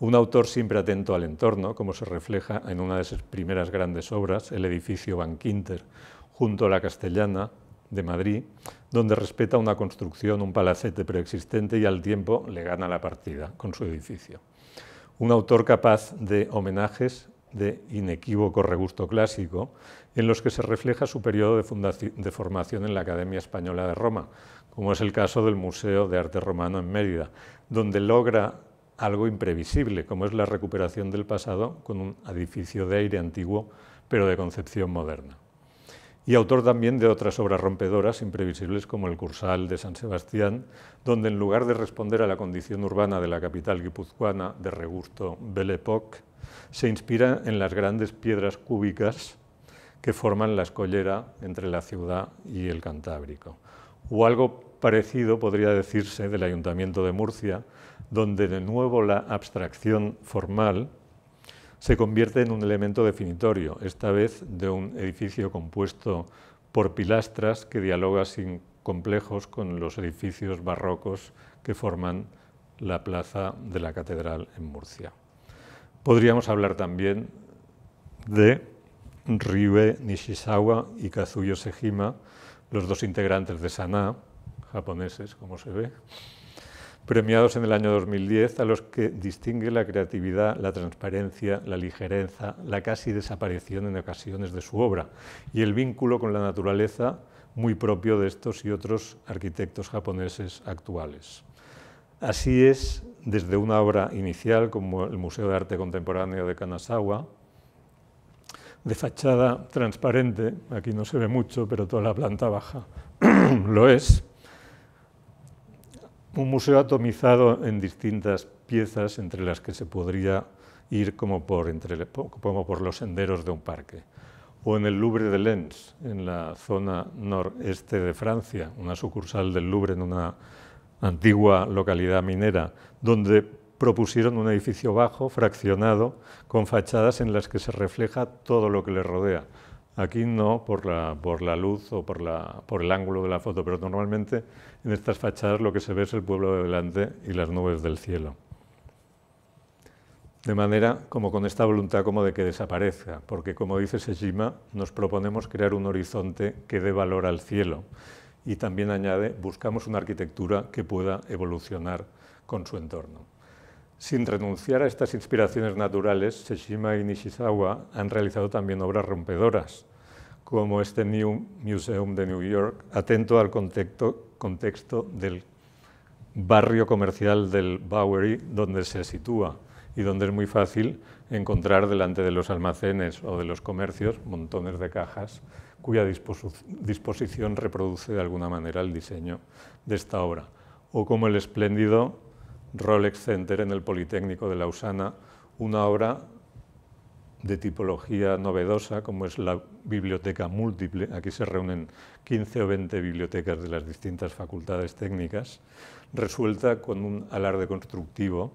Un autor siempre atento al entorno, como se refleja en una de sus primeras grandes obras, el edificio Van Quinter, junto a la Castellana de Madrid, donde respeta una construcción, un palacete preexistente y al tiempo le gana la partida con su edificio. Un autor capaz de homenajes de inequívoco regusto clásico, en los que se refleja su periodo de formación en la Academia Española de Roma, como es el caso del Museo de Arte Romano en Mérida, donde logra algo imprevisible, como es la recuperación del pasado con un edificio de aire antiguo, pero de concepción moderna. Y autor también de otras obras rompedoras, imprevisibles, como el Cursal de San Sebastián, donde en lugar de responder a la condición urbana de la capital guipuzcoana de regusto Belle Époque, se inspira en las grandes piedras cúbicas que forman la escollera entre la ciudad y el Cantábrico. O algo parecido podría decirse del Ayuntamiento de Murcia, donde de nuevo la abstracción formal se convierte en un elemento definitorio, esta vez de un edificio compuesto por pilastras que dialoga sin complejos con los edificios barrocos que forman la plaza de la Catedral en Murcia. Podríamos hablar también de Ryue Nishizawa y Kazuyo Sejima, los dos integrantes de Sanaa, japoneses, como se ve, premiados en el año 2010, a los que distingue la creatividad, la transparencia, la ligereza, la casi desaparición en ocasiones de su obra y el vínculo con la naturaleza muy propio de estos y otros arquitectos japoneses actuales. Así es, desde una obra inicial como el Museo de Arte Contemporáneo de Kanazawa, de fachada transparente, aquí no se ve mucho, pero toda la planta baja lo es, un museo atomizado en distintas piezas entre las que se podría ir como por los senderos de un parque. O en el Louvre de Lens, en la zona noreste de Francia, una sucursal del Louvre en una antigua localidad minera, donde propusieron un edificio bajo, fraccionado, con fachadas en las que se refleja todo lo que le rodea. Aquí no por la luz o por el ángulo de la foto, pero normalmente en estas fachadas lo que se ve es el pueblo de delante y las nubes del cielo. De manera como con esta voluntad como de que desaparezca, porque como dice Sejima, nos proponemos crear un horizonte que dé valor al cielo y también añade, buscamos una arquitectura que pueda evolucionar con su entorno. Sin renunciar a estas inspiraciones naturales, Sejima y Nishizawa han realizado también obras rompedoras, como este New Museum de New York, atento al contexto del barrio comercial del Bowery, donde se sitúa y donde es muy fácil encontrar delante de los almacenes o de los comercios montones de cajas cuya disposición reproduce de alguna manera el diseño de esta obra, o como el espléndido Rolex Center en el Politécnico de Lausana, una obra de tipología novedosa como es la biblioteca múltiple. Aquí se reúnen 15 o 20 bibliotecas de las distintas facultades técnicas, resuelta con un alarde constructivo.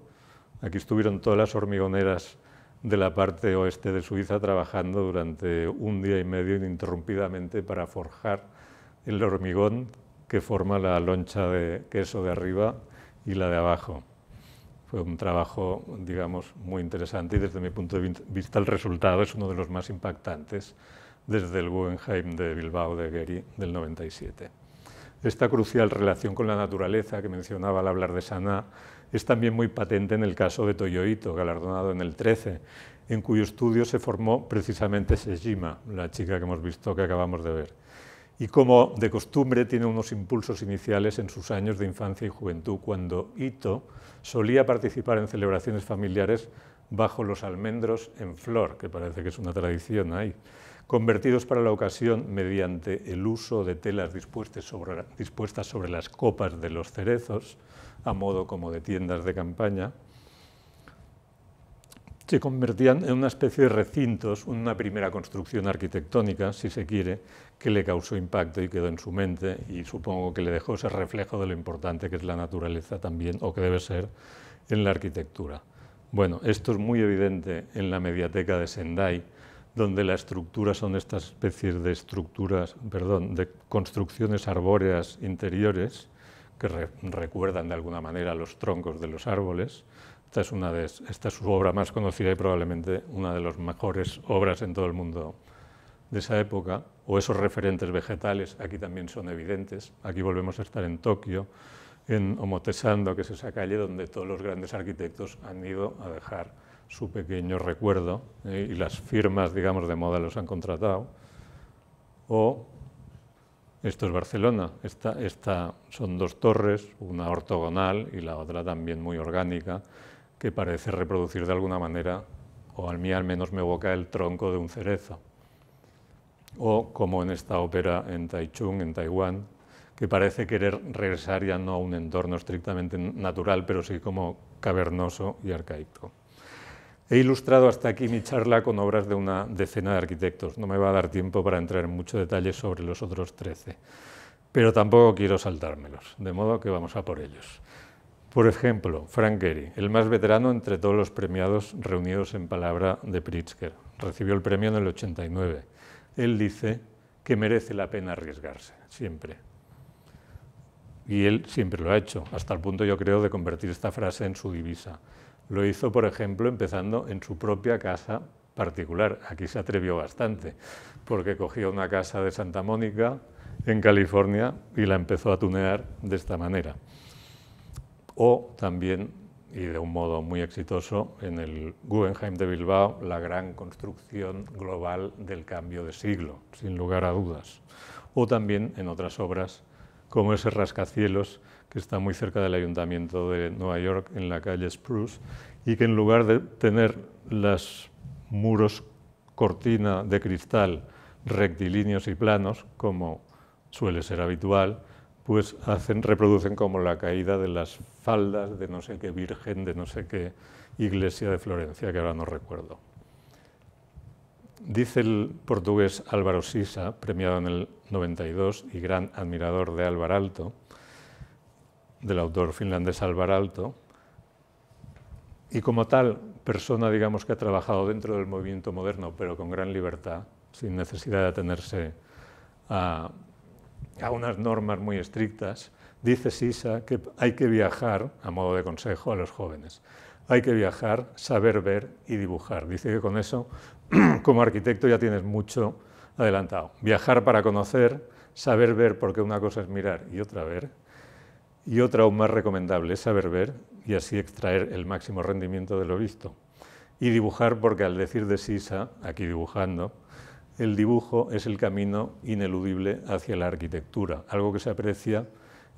Aquí estuvieron todas las hormigoneras de la parte oeste de Suiza trabajando durante un día y medio ininterrumpidamente para forjar el hormigón que forma la loncha de queso de arriba y la de abajo. Fue un trabajo, digamos, muy interesante y desde mi punto de vista el resultado es uno de los más impactantes desde el Guggenheim de Bilbao de Gehry del 97. Esta crucial relación con la naturaleza que mencionaba al hablar de Sanaa es también muy patente en el caso de Toyo Ito, galardonado en el 13, en cuyo estudio se formó precisamente Sejima, la chica que hemos visto, que acabamos de ver. Y como de costumbre tiene unos impulsos iniciales en sus años de infancia y juventud, cuando Ito solía participar en celebraciones familiares bajo los almendros en flor, que parece que es una tradición ahí, convertidos para la ocasión mediante el uso de telas dispuestas sobre las copas de los cerezos, a modo como de tiendas de campaña, se convertían en una especie de recintos, una primera construcción arquitectónica, si se quiere, que le causó impacto y quedó en su mente, y supongo que le dejó ese reflejo de lo importante que es la naturaleza también, o que debe ser en la arquitectura. Bueno, esto es muy evidente en la mediateca de Sendai, donde la estructura son estas especies de de construcciones arbóreas interiores que recuerdan de alguna manera los troncos de los árboles. Esta es su obra más conocida y probablemente una de las mejores obras en todo el mundo de esa época, o esos referentes vegetales, aquí también son evidentes. Aquí volvemos a estar en Tokio, en Omotesando, que es esa calle donde todos los grandes arquitectos han ido a dejar su pequeño recuerdo, y las firmas, digamos, de moda los han contratado. O esto es Barcelona, esta son dos torres, una ortogonal y la otra también muy orgánica, que parece reproducir de alguna manera, o a mí al menos me evoca el tronco de un cerezo. O como en esta ópera en Taichung, en Taiwán, que parece querer regresar ya no a un entorno estrictamente natural, pero sí como cavernoso y arcaico. He ilustrado hasta aquí mi charla con obras de una decena de arquitectos. No me va a dar tiempo para entrar en mucho detalle sobre los otros 13, pero tampoco quiero saltármelos, de modo que vamos a por ellos. Por ejemplo, Frank Gehry, el más veterano entre todos los premiados reunidos en palabra de Pritzker. Recibió el premio en el 89. Él dice que merece la pena arriesgarse, siempre. Y él siempre lo ha hecho, hasta el punto, yo creo, de convertir esta frase en su divisa. Lo hizo, por ejemplo, empezando en su propia casa particular. Aquí se atrevió bastante, porque cogió una casa de Santa Mónica, en California, y la empezó a tunear de esta manera. O también, y de un modo muy exitoso, en el Guggenheim de Bilbao, la gran construcción global del cambio de siglo, sin lugar a dudas. O también en otras obras, como ese rascacielos que está muy cerca del Ayuntamiento de Nueva York, en la calle Spruce, y que en lugar de tener los muros cortina de cristal rectilíneos y planos, como suele ser habitual, pues reproducen como la caída de las faldas de no sé qué virgen, de no sé qué iglesia de Florencia, que ahora no recuerdo. Dice el portugués Álvaro Sisa, premiado en el 92 y gran admirador de Alvar Aalto, del autor finlandés Alvar Aalto, y como tal persona, digamos, que ha trabajado dentro del movimiento moderno, pero con gran libertad, sin necesidad de atenerse a unas normas muy estrictas, dice Sisa que hay que viajar, a modo de consejo a los jóvenes, hay que viajar, saber ver y dibujar. Dice que con eso, como arquitecto, ya tienes mucho adelantado. Viajar para conocer, saber ver, porque una cosa es mirar y otra ver, y otra aún más recomendable es saber ver y así extraer el máximo rendimiento de lo visto. Y dibujar, porque al decir de Sisa, aquí dibujando, el dibujo es el camino ineludible hacia la arquitectura, algo que se aprecia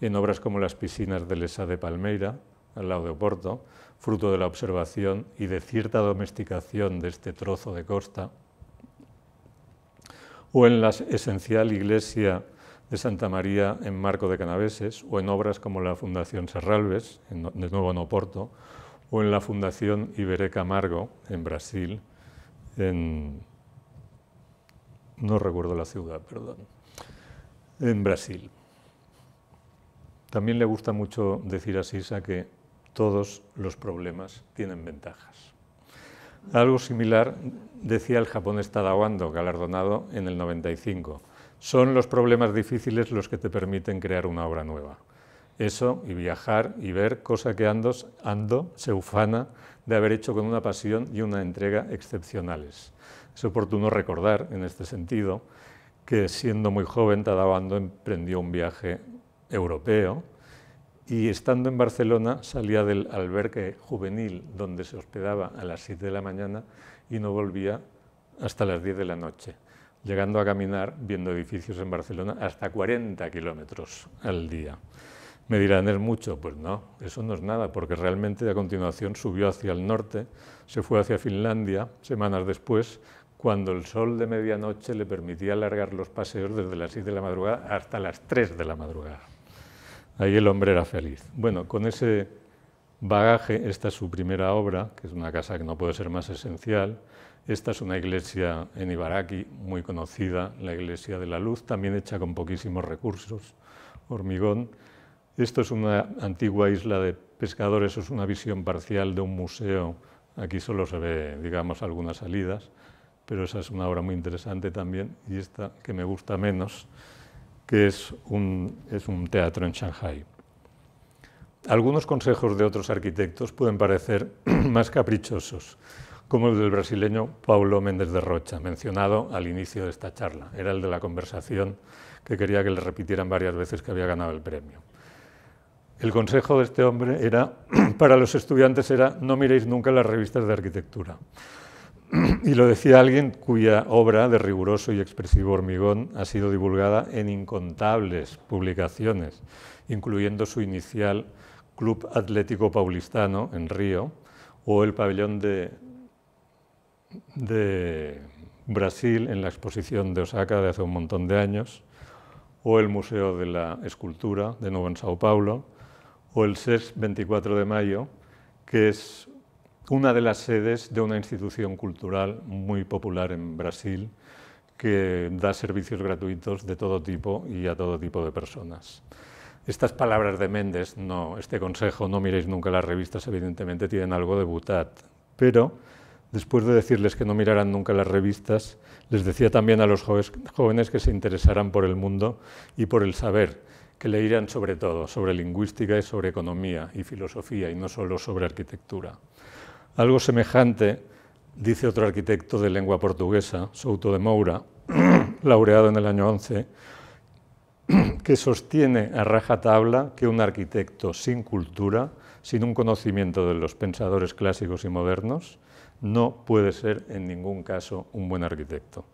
en obras como las piscinas de Lessa de Palmeira, al lado de Oporto, fruto de la observación y de cierta domesticación de este trozo de costa, o en la esencial iglesia de Santa María en Marco de Canaveses, o en obras como la Fundación Serralves, de nuevo en Oporto, o en la Fundación Iberê Camargo, en Brasil, no recuerdo la ciudad, perdón, en Brasil. También le gusta mucho decir a Sisa que todos los problemas tienen ventajas. Algo similar decía el japonés Tadao Ando, galardonado en el 95. Son los problemas difíciles los que te permiten crear una obra nueva. Eso y viajar y ver, cosa que Ando se ufana de haber hecho con una pasión y una entrega excepcionales. Es oportuno recordar, en este sentido, que siendo muy joven, Tadao Ando emprendió un viaje europeo y estando en Barcelona salía del albergue juvenil donde se hospedaba a las 7 de la mañana y no volvía hasta las 10 de la noche, llegando a caminar, viendo edificios en Barcelona, hasta 40 kilómetros al día. Me dirán, ¿es mucho? Pues no, eso no es nada, porque realmente a continuación subió hacia el norte, se fue hacia Finlandia, semanas después, cuando el sol de medianoche le permitía alargar los paseos desde las 6 de la madrugada hasta las 3 de la madrugada. Ahí el hombre era feliz. Bueno, con ese bagaje, esta es su primera obra, que es una casa que no puede ser más esencial. Esta es una iglesia en Ibaraki, muy conocida, la Iglesia de la Luz, también hecha con poquísimos recursos, hormigón. Esto es una antigua isla de pescadores, eso es una visión parcial de un museo. Aquí solo se ve, digamos, algunas salidas, pero esa es una obra muy interesante también. Y esta, que me gusta menos, que es un teatro en Shanghái. Algunos consejos de otros arquitectos pueden parecer más caprichosos, como el del brasileño Paulo Mendes de Rocha, mencionado al inicio de esta charla. Era el de la conversación que quería que le repitieran varias veces que había ganado el premio. El consejo de este hombre era, para los estudiantes era, no miréis nunca las revistas de arquitectura. Y lo decía alguien cuya obra de riguroso y expresivo hormigón ha sido divulgada en incontables publicaciones, incluyendo su inicial Club Atlético Paulistano en Río, o el pabellón de Brasil en la exposición de Osaka de hace un montón de años, o el Museo de la Escultura, de nuevo en Sao Paulo, o el SES 24 de mayo, que es una de las sedes de una institución cultural muy popular en Brasil que da servicios gratuitos de todo tipo y a todo tipo de personas. Estas palabras de Mendes, este consejo, no miréis nunca las revistas, evidentemente tienen algo de boutade, pero después de decirles que no miraran nunca las revistas, les decía también a los jóvenes que se interesaran por el mundo y por el saber, que leyeran sobre todo, sobre lingüística y sobre economía y filosofía, y no solo sobre arquitectura. Algo semejante dice otro arquitecto de lengua portuguesa, Souto de Moura, laureado en el año 11, que sostiene a rajatabla que un arquitecto sin cultura, sin un conocimiento de los pensadores clásicos y modernos, no puede ser en ningún caso un buen arquitecto.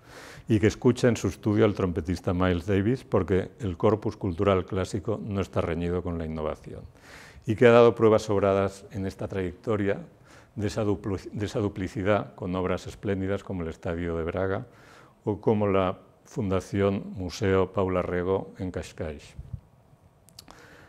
Y que escucha en su estudio al trompetista Miles Davis porque el corpus cultural clásico no está reñido con la innovación. Y que ha dado pruebas sobradas en esta trayectoria de esa duplicidad con obras espléndidas como el Estadio de Braga o como la Fundación Museo Paula Rego en Cascais.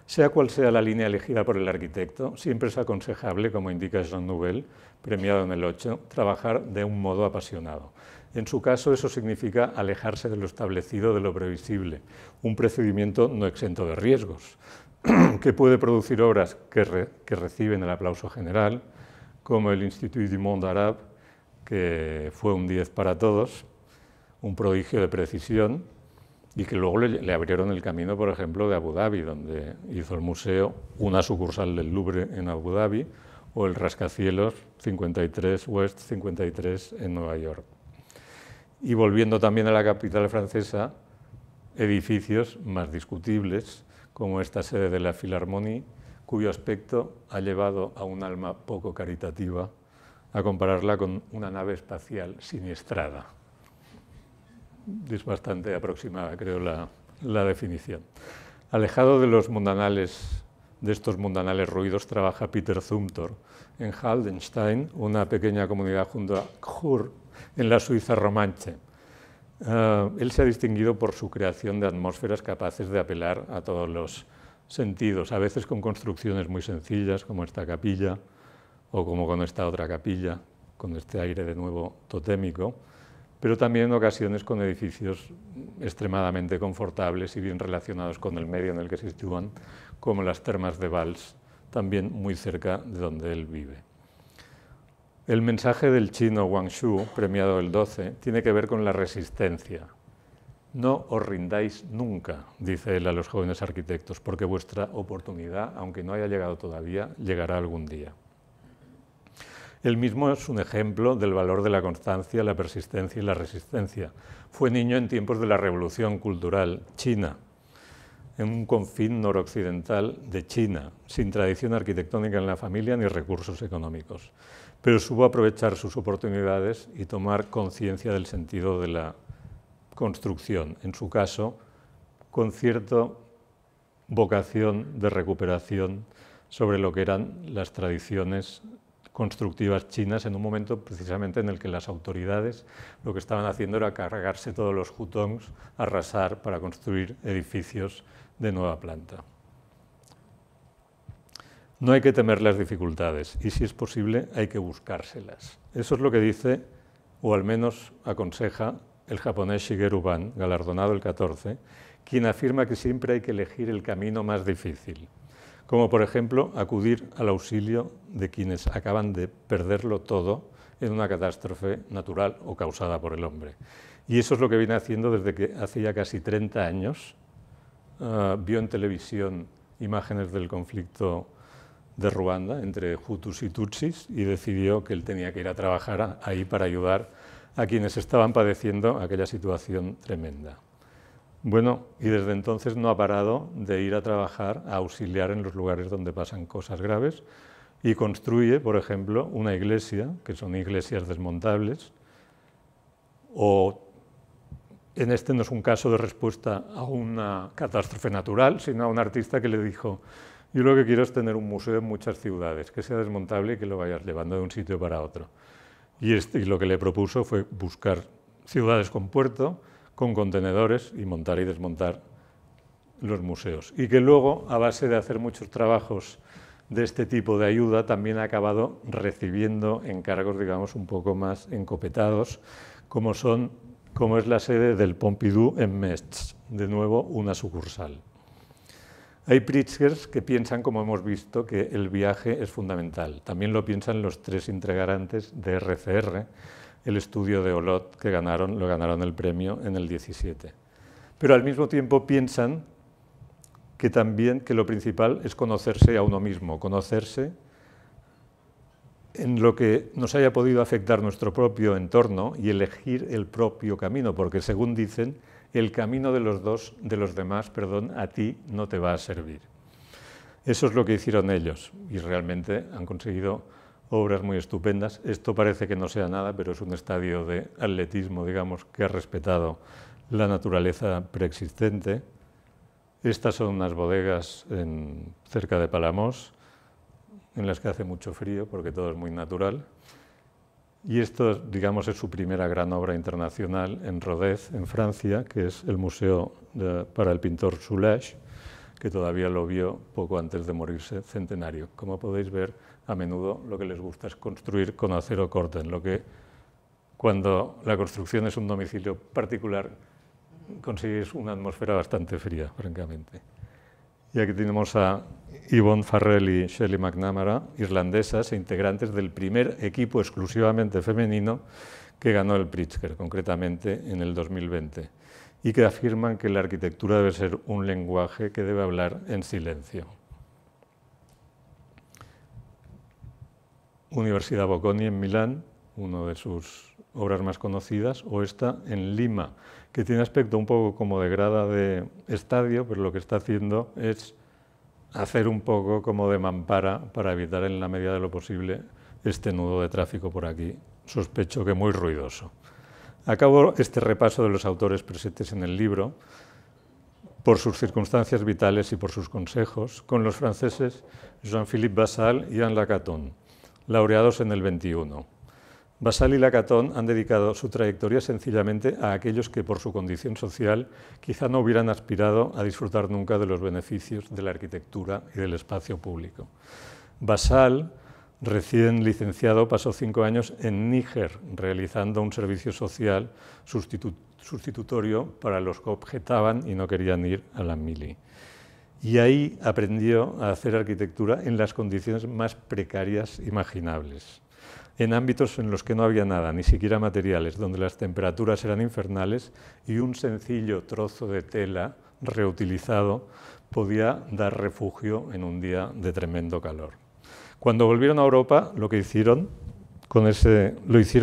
Sea cual sea la línea elegida por el arquitecto, siempre es aconsejable, como indica Jean Nouvel, premiado en el 8, trabajar de un modo apasionado. En su caso, eso significa alejarse de lo establecido, de lo previsible, un procedimiento no exento de riesgos, que puede producir obras que reciben el aplauso general, como el Institut du Monde Arabe, que fue un 10 para todos, un prodigio de precisión, y que luego le abrieron el camino, por ejemplo, de Abu Dhabi, donde hizo el museo una sucursal del Louvre en Abu Dhabi, o el rascacielos 53 West 53 en Nueva York. Y volviendo también a la capital francesa, edificios más discutibles, como esta sede de la Philharmonie, cuyo aspecto ha llevado a un alma poco caritativa a compararla con una nave espacial siniestrada. Es bastante aproximada, creo, la definición. Alejado de los mundanales, de estos mundanales ruidos, trabaja Peter Zumthor en Haldenstein, una pequeña comunidad junto a Chur, en la Suiza romanche. Él se ha distinguido por su creación de atmósferas capaces de apelar a todos los sentidos, a veces con construcciones muy sencillas, como esta capilla, o como con esta otra capilla, con este aire de nuevo totémico, pero también en ocasiones con edificios extremadamente confortables y bien relacionados con el medio en el que se sitúan, como las termas de Valls, también muy cerca de donde él vive. El mensaje del chino Wang Shu, premiado el 12, tiene que ver con la resistencia. No os rindáis nunca, dice él a los jóvenes arquitectos, porque vuestra oportunidad, aunque no haya llegado todavía, llegará algún día. Él mismo es un ejemplo del valor de la constancia, la persistencia y la resistencia. Fue niño en tiempos de la Revolución Cultural china, en un confín noroccidental de China, sin tradición arquitectónica en la familia ni recursos económicos, pero supo aprovechar sus oportunidades y tomar conciencia del sentido de la construcción, en su caso, con cierto vocación de recuperación sobre lo que eran las tradiciones constructivas chinas en un momento precisamente en el que las autoridades lo que estaban haciendo era cargarse todos los hutongs, arrasar para construir edificios de nueva planta. No hay que temer las dificultades y, si es posible, hay que buscárselas. Eso es lo que dice, o al menos aconseja, el japonés Shigeru Ban, galardonado el 14, quien afirma que siempre hay que elegir el camino más difícil, como por ejemplo acudir al auxilio de quienes acaban de perderlo todo en una catástrofe natural o causada por el hombre. Y eso es lo que viene haciendo desde que hace ya casi 30 años vio en televisión imágenes del conflicto de Ruanda entre Hutus y Tutsis y decidió que él tenía que ir a trabajar ahí para ayudar a quienes estaban padeciendo aquella situación tremenda. Bueno, y desde entonces no ha parado de ir a trabajar, a auxiliar en los lugares donde pasan cosas graves y construye, por ejemplo, una iglesia, que son iglesias desmontables, o en este no es un caso de respuesta a una catástrofe natural, sino a un artista que le dijo: yo lo que quiero es tener un museo en muchas ciudades, que sea desmontable y que lo vayas llevando de un sitio para otro. Y lo que le propuso fue buscar ciudades con puerto, con contenedores y montar y desmontar los museos. Y que luego, a base de hacer muchos trabajos de este tipo de ayuda, también ha acabado recibiendo encargos, digamos, un poco más encopetados, como es la sede del Pompidou en Metz, de nuevo una sucursal. Hay Pritzkers que piensan, como hemos visto, que el viaje es fundamental. También lo piensan los 3 integrantes de RCR, el estudio de Olot, que lo ganaron el premio en el 17. Pero al mismo tiempo piensan que también que lo principal es conocerse a uno mismo, conocerse en lo que nos haya podido afectar nuestro propio entorno y elegir el propio camino, porque según dicen, el camino de los demás, a ti no te va a servir. Eso es lo que hicieron ellos y realmente han conseguido obras muy estupendas. Esto parece que no sea nada, pero es un estadio de atletismo, digamos, que ha respetado la naturaleza preexistente. Estas son unas bodegas cerca de Palamos, en las que hace mucho frío porque todo es muy natural. Y esto, digamos, es su primera gran obra internacional en Rodez, en Francia, que es el Museo para el pintor Soulages, que todavía lo vio poco antes de morirse, centenario. Como podéis ver, a menudo lo que les gusta es construir con acero corten, lo que cuando la construcción es un domicilio particular consigues una atmósfera bastante fría, francamente. Y aquí tenemos a Yvonne Farrell y Shelley McNamara, irlandesas e integrantes del primer equipo exclusivamente femenino que ganó el Pritzker, concretamente en el 2020, y que afirman que la arquitectura debe ser un lenguaje que debe hablar en silencio. Universidad Bocconi en Milán, una de sus obras más conocidas, o esta en Lima, que tiene aspecto un poco como de grada de estadio, pero lo que está haciendo es hacer un poco como de mampara para evitar en la medida de lo posible este nudo de tráfico por aquí, sospecho que muy ruidoso. Acabo este repaso de los autores presentes en el libro, por sus circunstancias vitales y por sus consejos, con los franceses Jean-Philippe Basal y Anne Lacaton, laureados en el 21. Basal y Lacaton han dedicado su trayectoria sencillamente a aquellos que por su condición social quizá no hubieran aspirado a disfrutar nunca de los beneficios de la arquitectura y del espacio público. Basal, recién licenciado, pasó 5 años en Níger realizando un servicio social sustitutorio para los que objetaban y no querían ir a la mili. Y ahí aprendió a hacer arquitectura en las condiciones más precarias imaginables, en ámbitos en los que no había nada, ni siquiera materiales, donde las temperaturas eran infernales y un sencillo trozo de tela reutilizado podía dar refugio en un día de tremendo calor. Cuando volvieron a Europa, lo hicieron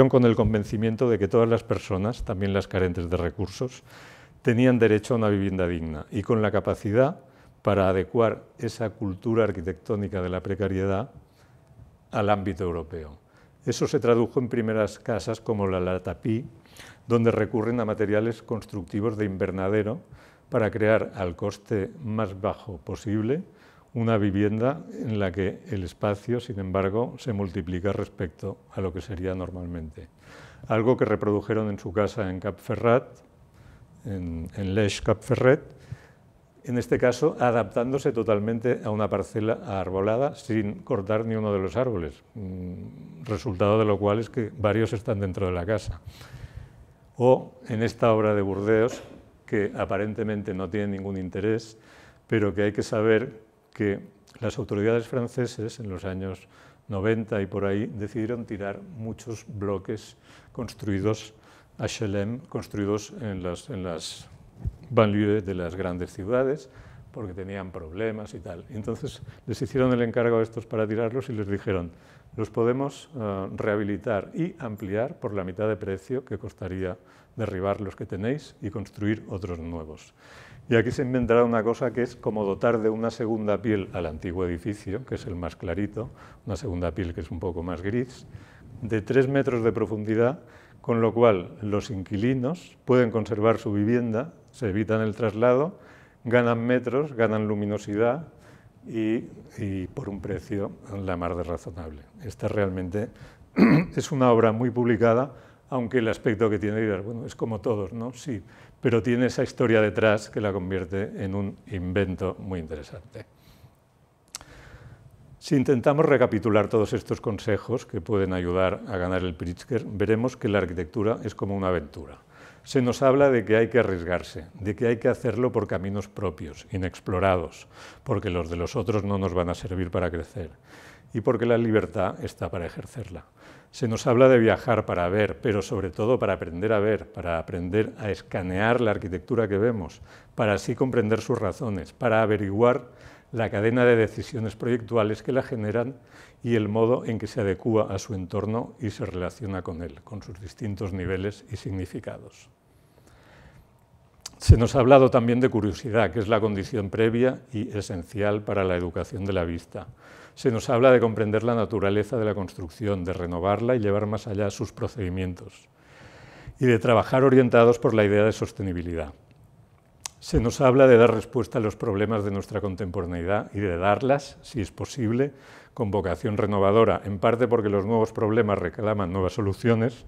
con el convencimiento de que todas las personas, también las carentes de recursos, tenían derecho a una vivienda digna y con la capacidad para adecuar esa cultura arquitectónica de la precariedad al ámbito europeo. Eso se tradujo en primeras casas como la Latapí, donde recurren a materiales constructivos de invernadero para crear al coste más bajo posible una vivienda en la que el espacio, sin embargo, se multiplica respecto a lo que sería normalmente. Algo que reprodujeron en su casa en Cap Ferrat, en Leix Cap Ferret, en este caso adaptándose totalmente a una parcela arbolada sin cortar ni uno de los árboles, resultado de lo cual es que varios están dentro de la casa. O en esta obra de Burdeos, que aparentemente no tiene ningún interés, pero que hay que saber que las autoridades franceses en los años 90 y por ahí decidieron tirar muchos bloques construidos HLM, construidos en las banlieues de las grandes ciudades, porque tenían problemas y tal. Entonces les hicieron el encargo a estos para tirarlos y les dijeron, los podemos rehabilitar y ampliar por la mitad de precio que costaría derribar los que tenéis y construir otros nuevos. Y aquí se inventará una cosa que es como dotar de una segunda piel al antiguo edificio, que es el más clarito, una segunda piel que es un poco más gris, de 3 metros de profundidad, con lo cual los inquilinos pueden conservar su vivienda, se evitan el traslado, ganan metros, ganan luminosidad y por un precio la mar de razonable. Esta realmente es una obra muy publicada, aunque el aspecto que tiene, dirás, bueno, es como todos, ¿no? Sí, pero tiene esa historia detrás que la convierte en un invento muy interesante. Si intentamos recapitular todos estos consejos que pueden ayudar a ganar el Pritzker, veremos que la arquitectura es como una aventura. Se nos habla de que hay que arriesgarse, de que hay que hacerlo por caminos propios, inexplorados, porque los de los otros no nos van a servir para crecer y porque la libertad está para ejercerla. Se nos habla de viajar para ver, pero sobre todo para aprender a ver, para aprender a escanear la arquitectura que vemos, para así comprender sus razones, para averiguar la cadena de decisiones proyectuales que la generan y el modo en que se adecúa a su entorno y se relaciona con él, con sus distintos niveles y significados. Se nos ha hablado también de curiosidad, que es la condición previa y esencial para la educación de la vista. Se nos habla de comprender la naturaleza de la construcción, de renovarla y llevar más allá sus procedimientos, y de trabajar orientados por la idea de sostenibilidad. Se nos habla de dar respuesta a los problemas de nuestra contemporaneidad y de darlas, si es posible, con vocación renovadora, en parte porque los nuevos problemas reclaman nuevas soluciones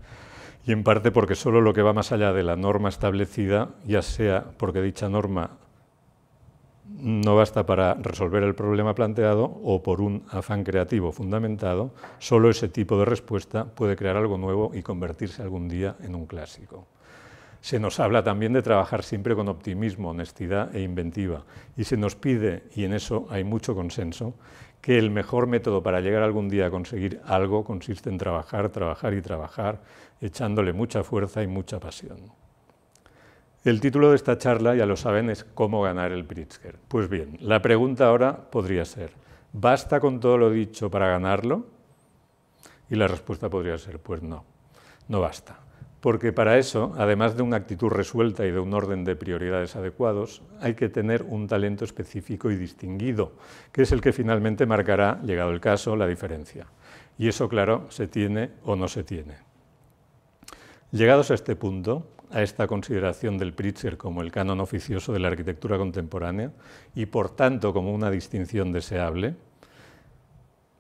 y en parte porque solo lo que va más allá de la norma establecida, ya sea porque dicha norma no basta para resolver el problema planteado o por un afán creativo fundamentado, solo ese tipo de respuesta puede crear algo nuevo y convertirse algún día en un clásico. Se nos habla también de trabajar siempre con optimismo, honestidad e inventiva, y se nos pide, y en eso hay mucho consenso, que el mejor método para llegar algún día a conseguir algo consiste en trabajar, trabajar y trabajar, echándole mucha fuerza y mucha pasión. El título de esta charla, ya lo saben, es ¿Cómo ganar el Pritzker? Pues bien, la pregunta ahora podría ser, ¿basta con todo lo dicho para ganarlo? Y la respuesta podría ser, pues no, no basta. Porque para eso, además de una actitud resuelta y de un orden de prioridades adecuados, hay que tener un talento específico y distinguido, que es el que finalmente marcará, llegado el caso, la diferencia. Y eso, claro, se tiene o no se tiene. Llegados a este punto, a esta consideración del Pritzker como el canon oficioso de la arquitectura contemporánea y, por tanto, como una distinción deseable,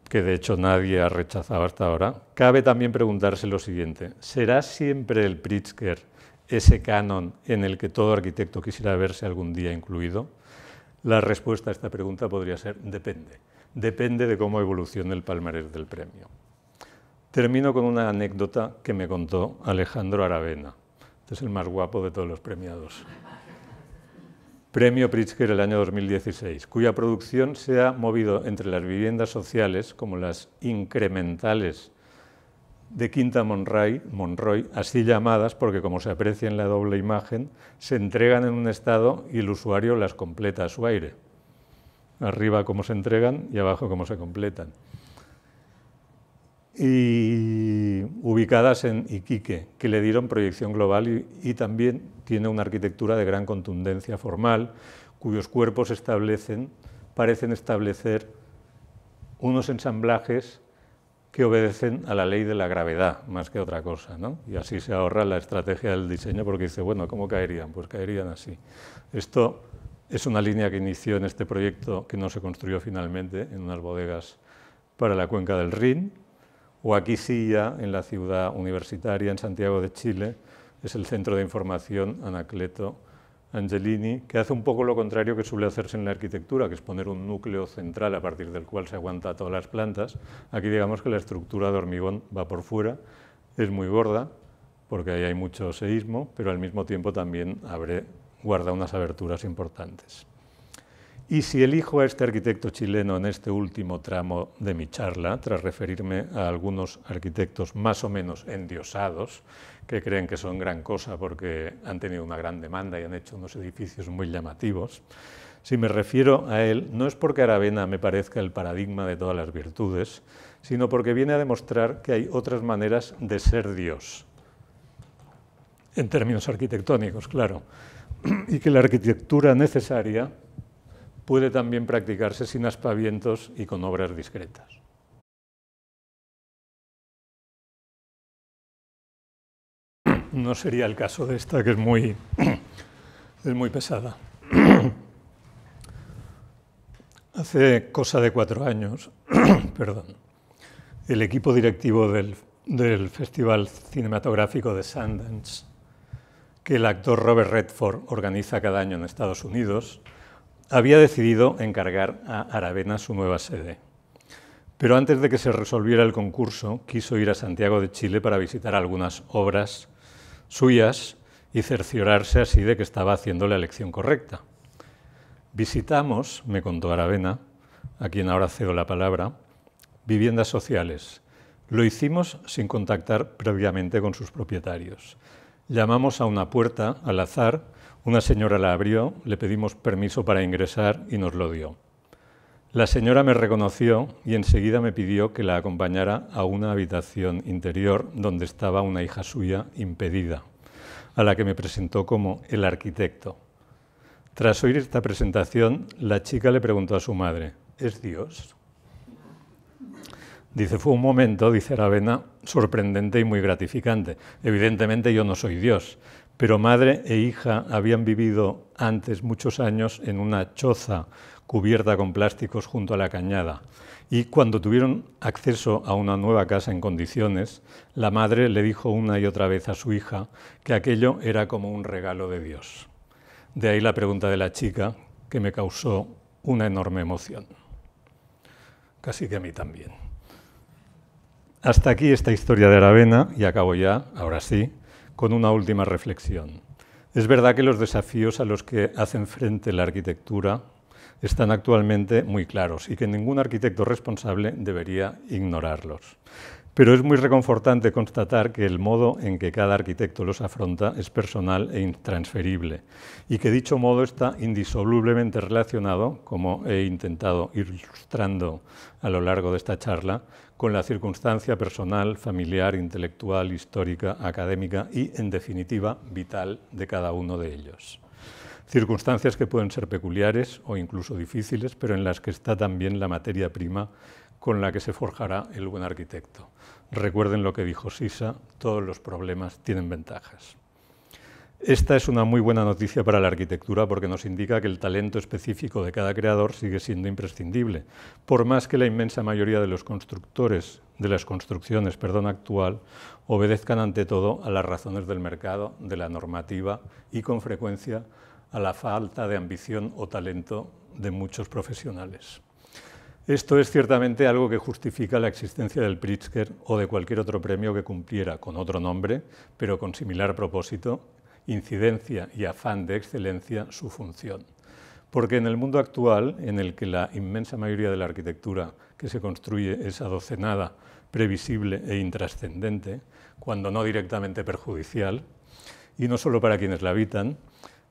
que de hecho nadie ha rechazado hasta ahora, cabe también preguntarse lo siguiente, ¿será siempre el Pritzker ese canon en el que todo arquitecto quisiera verse algún día incluido? La respuesta a esta pregunta podría ser depende. Depende de cómo evolucione el palmarés del premio. Termino con una anécdota que me contó Alejandro Aravena. Este es el más guapo de todos los premiados. Premio Pritzker el año 2016, cuya producción se ha movido entre las viviendas sociales, como las incrementales de Quinta Monroy, así llamadas porque, como se aprecia en la doble imagen, se entregan en un estado y el usuario las completa a su aire. Arriba cómo se entregan y abajo cómo se completan. Y ubicadas en Iquique, que le dieron proyección global y también tiene una arquitectura de gran contundencia formal, cuyos cuerpos parecen establecer unos ensamblajes que obedecen a la ley de la gravedad más que otra cosa, ¿no? Y así se ahorra la estrategia del diseño, porque dice, bueno, ¿cómo caerían? Pues caerían así. Esto es una línea que inició en este proyecto que no se construyó finalmente, en unas bodegas para la cuenca del Rin, o aquí sí ya en la ciudad universitaria, en Santiago de Chile, es el Centro de Información Anacleto Angelini, que hace un poco lo contrario que suele hacerse en la arquitectura, que es poner un núcleo central a partir del cual se aguanta todas las plantas. Aquí digamos que la estructura de hormigón va por fuera, es muy gorda, porque ahí hay mucho seísmo, pero al mismo tiempo también guarda unas aberturas importantes. Y si elijo a este arquitecto chileno en este último tramo de mi charla, tras referirme a algunos arquitectos más o menos endiosados, que creen que son gran cosa porque han tenido una gran demanda y han hecho unos edificios muy llamativos, si me refiero a él, no es porque Aravena me parezca el paradigma de todas las virtudes, sino porque viene a demostrar que hay otras maneras de ser Dios, en términos arquitectónicos, claro, y que la arquitectura necesaria puede también practicarse sin aspavientos y con obras discretas. No sería el caso de esta, que es muy pesada. Hace cosa de 4 años, perdón, el equipo directivo del Festival Cinematográfico de Sundance, que el actor Robert Redford organiza cada año en Estados Unidos, había decidido encargar a Aravena su nueva sede. Pero antes de que se resolviera el concurso, quiso ir a Santiago de Chile para visitar algunas obras suyas y cerciorarse así de que estaba haciendo la elección correcta. Visitamos, me contó Aravena, a quien ahora cedo la palabra, viviendas sociales. Lo hicimos sin contactar previamente con sus propietarios. Llamamos a una puerta al azar, una señora la abrió, le pedimos permiso para ingresar y nos lo dio. La señora me reconoció y enseguida me pidió que la acompañara a una habitación interior donde estaba una hija suya impedida, a la que me presentó como el arquitecto. Tras oír esta presentación, la chica le preguntó a su madre, ¿es Dios? Dice, fue un momento, dice Aravena, sorprendente y muy gratificante. Evidentemente yo no soy Dios, pero madre e hija habían vivido antes muchos años en una choza cubierta con plásticos junto a la cañada. Y cuando tuvieron acceso a una nueva casa en condiciones, la madre le dijo una y otra vez a su hija que aquello era como un regalo de Dios. De ahí la pregunta de la chica, que me causó una enorme emoción. Casi que a mí también. Hasta aquí esta historia de Aravena, y acabo ya, ahora sí, con una última reflexión. Es verdad que los desafíos a los que hacen frente la arquitectura están actualmente muy claros y que ningún arquitecto responsable debería ignorarlos. Pero es muy reconfortante constatar que el modo en que cada arquitecto los afronta es personal e intransferible y que dicho modo está indisolublemente relacionado, como he intentado ir ilustrando a lo largo de esta charla, con la circunstancia personal, familiar, intelectual, histórica, académica y, en definitiva, vital de cada uno de ellos. Circunstancias que pueden ser peculiares o incluso difíciles, pero en las que está también la materia prima con la que se forjará el buen arquitecto. Recuerden lo que dijo Sisa, todos los problemas tienen ventajas. Esta es una muy buena noticia para la arquitectura porque nos indica que el talento específico de cada creador sigue siendo imprescindible, por más que la inmensa mayoría de los constructores de las construcciones actual obedezcan ante todo a las razones del mercado, de la normativa y con frecuencia a la falta de ambición o talento de muchos profesionales. Esto es ciertamente algo que justifica la existencia del Pritzker o de cualquier otro premio que cumpliera con otro nombre, pero con similar propósito, incidencia y afán de excelencia su función. Porque en el mundo actual, en el que la inmensa mayoría de la arquitectura que se construye es adocenada, previsible e intrascendente, cuando no directamente perjudicial, y no solo para quienes la habitan,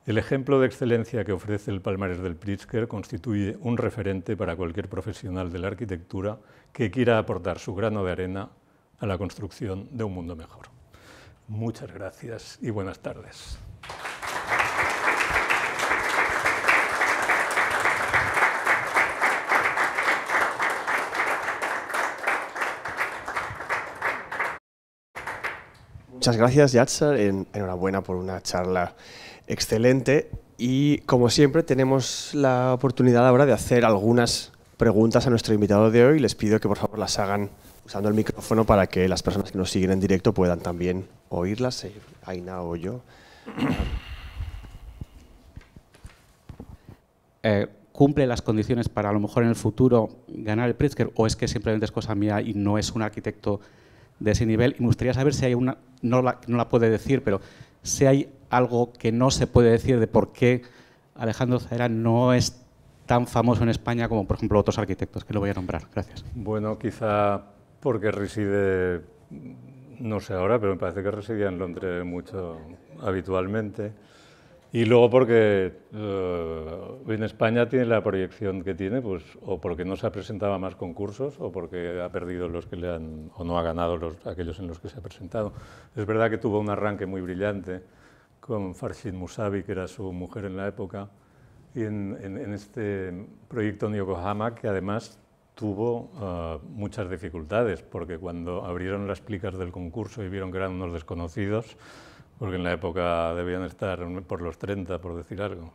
el ejemplo de excelencia que ofrece el palmarés del Pritzker constituye un referente para cualquier profesional de la arquitectura que quiera aportar su grano de arena a la construcción de un mundo mejor. Muchas gracias y buenas tardes. Muchas gracias, Yatser. Enhorabuena por una charla excelente. Y como siempre, tenemos la oportunidad ahora de hacer algunas preguntas a nuestro invitado de hoy. Les pido que por favor las hagan usando el micrófono para que las personas que nos siguen en directo puedan también oírlas, Aina o yo. ¿Cumple las condiciones para a lo mejor en el futuro ganar el Pritzker o es que simplemente es cosa mía y no es un arquitecto de ese nivel? Y me gustaría saber si hay una, no la puede decir, pero si hay algo que no se puede decir de por qué Alejandro Zaera no es tan famoso en España como, por ejemplo, otros arquitectos, que lo voy a nombrar. Gracias. Bueno, quizá porque reside, no sé ahora, pero me parece que residía en Londres mucho habitualmente. Y luego porque en España tiene la proyección que tiene, pues o porque no se ha presentado a más concursos o porque ha perdido los que le han, o no ha ganado aquellos en los que se ha presentado. Es verdad que tuvo un arranque muy brillante con Farshid Musavi, que era su mujer en la época, y en este proyecto en Yokohama, que además tuvo muchas dificultades, porque cuando abrieron las plicas del concurso y vieron que eran unos desconocidos, porque en la época debían estar por los 30, por decir algo,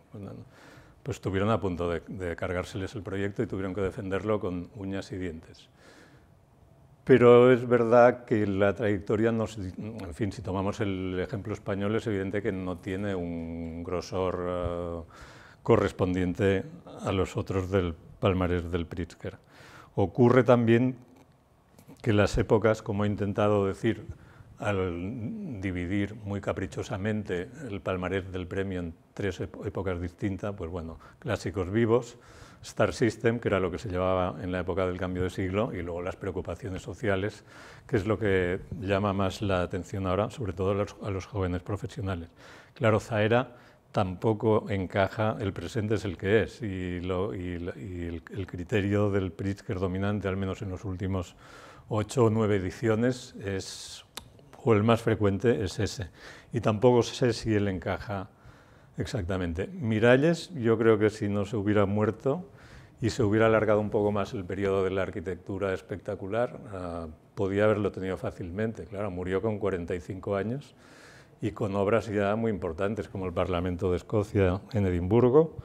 pues estuvieron a punto de cargárseles el proyecto y tuvieron que defenderlo con uñas y dientes. Pero es verdad que la trayectoria, en fin, si tomamos el ejemplo español, es evidente que no tiene un grosor correspondiente a los otros del palmarés del Pritzker. Ocurre también que las épocas, como he intentado decir, al dividir muy caprichosamente el palmarés del premio en tres épocas distintas, pues bueno, clásicos vivos, Star System, que era lo que se llevaba en la época del cambio de siglo, y luego las preocupaciones sociales, que es lo que llama más la atención ahora, sobre todo a los jóvenes profesionales. Claro, Zaera tampoco encaja, el presente es el que es, y el criterio del Pritzker dominante, al menos en los últimos 8 o 9 ediciones, o el más frecuente es ese. Y tampoco sé si él encaja exactamente. Miralles, yo creo que si no se hubiera muerto y se hubiera alargado un poco más el periodo de la arquitectura espectacular, podía haberlo tenido fácilmente. Claro, murió con 45 años y con obras ya muy importantes, como el Parlamento de Escocia en Edimburgo,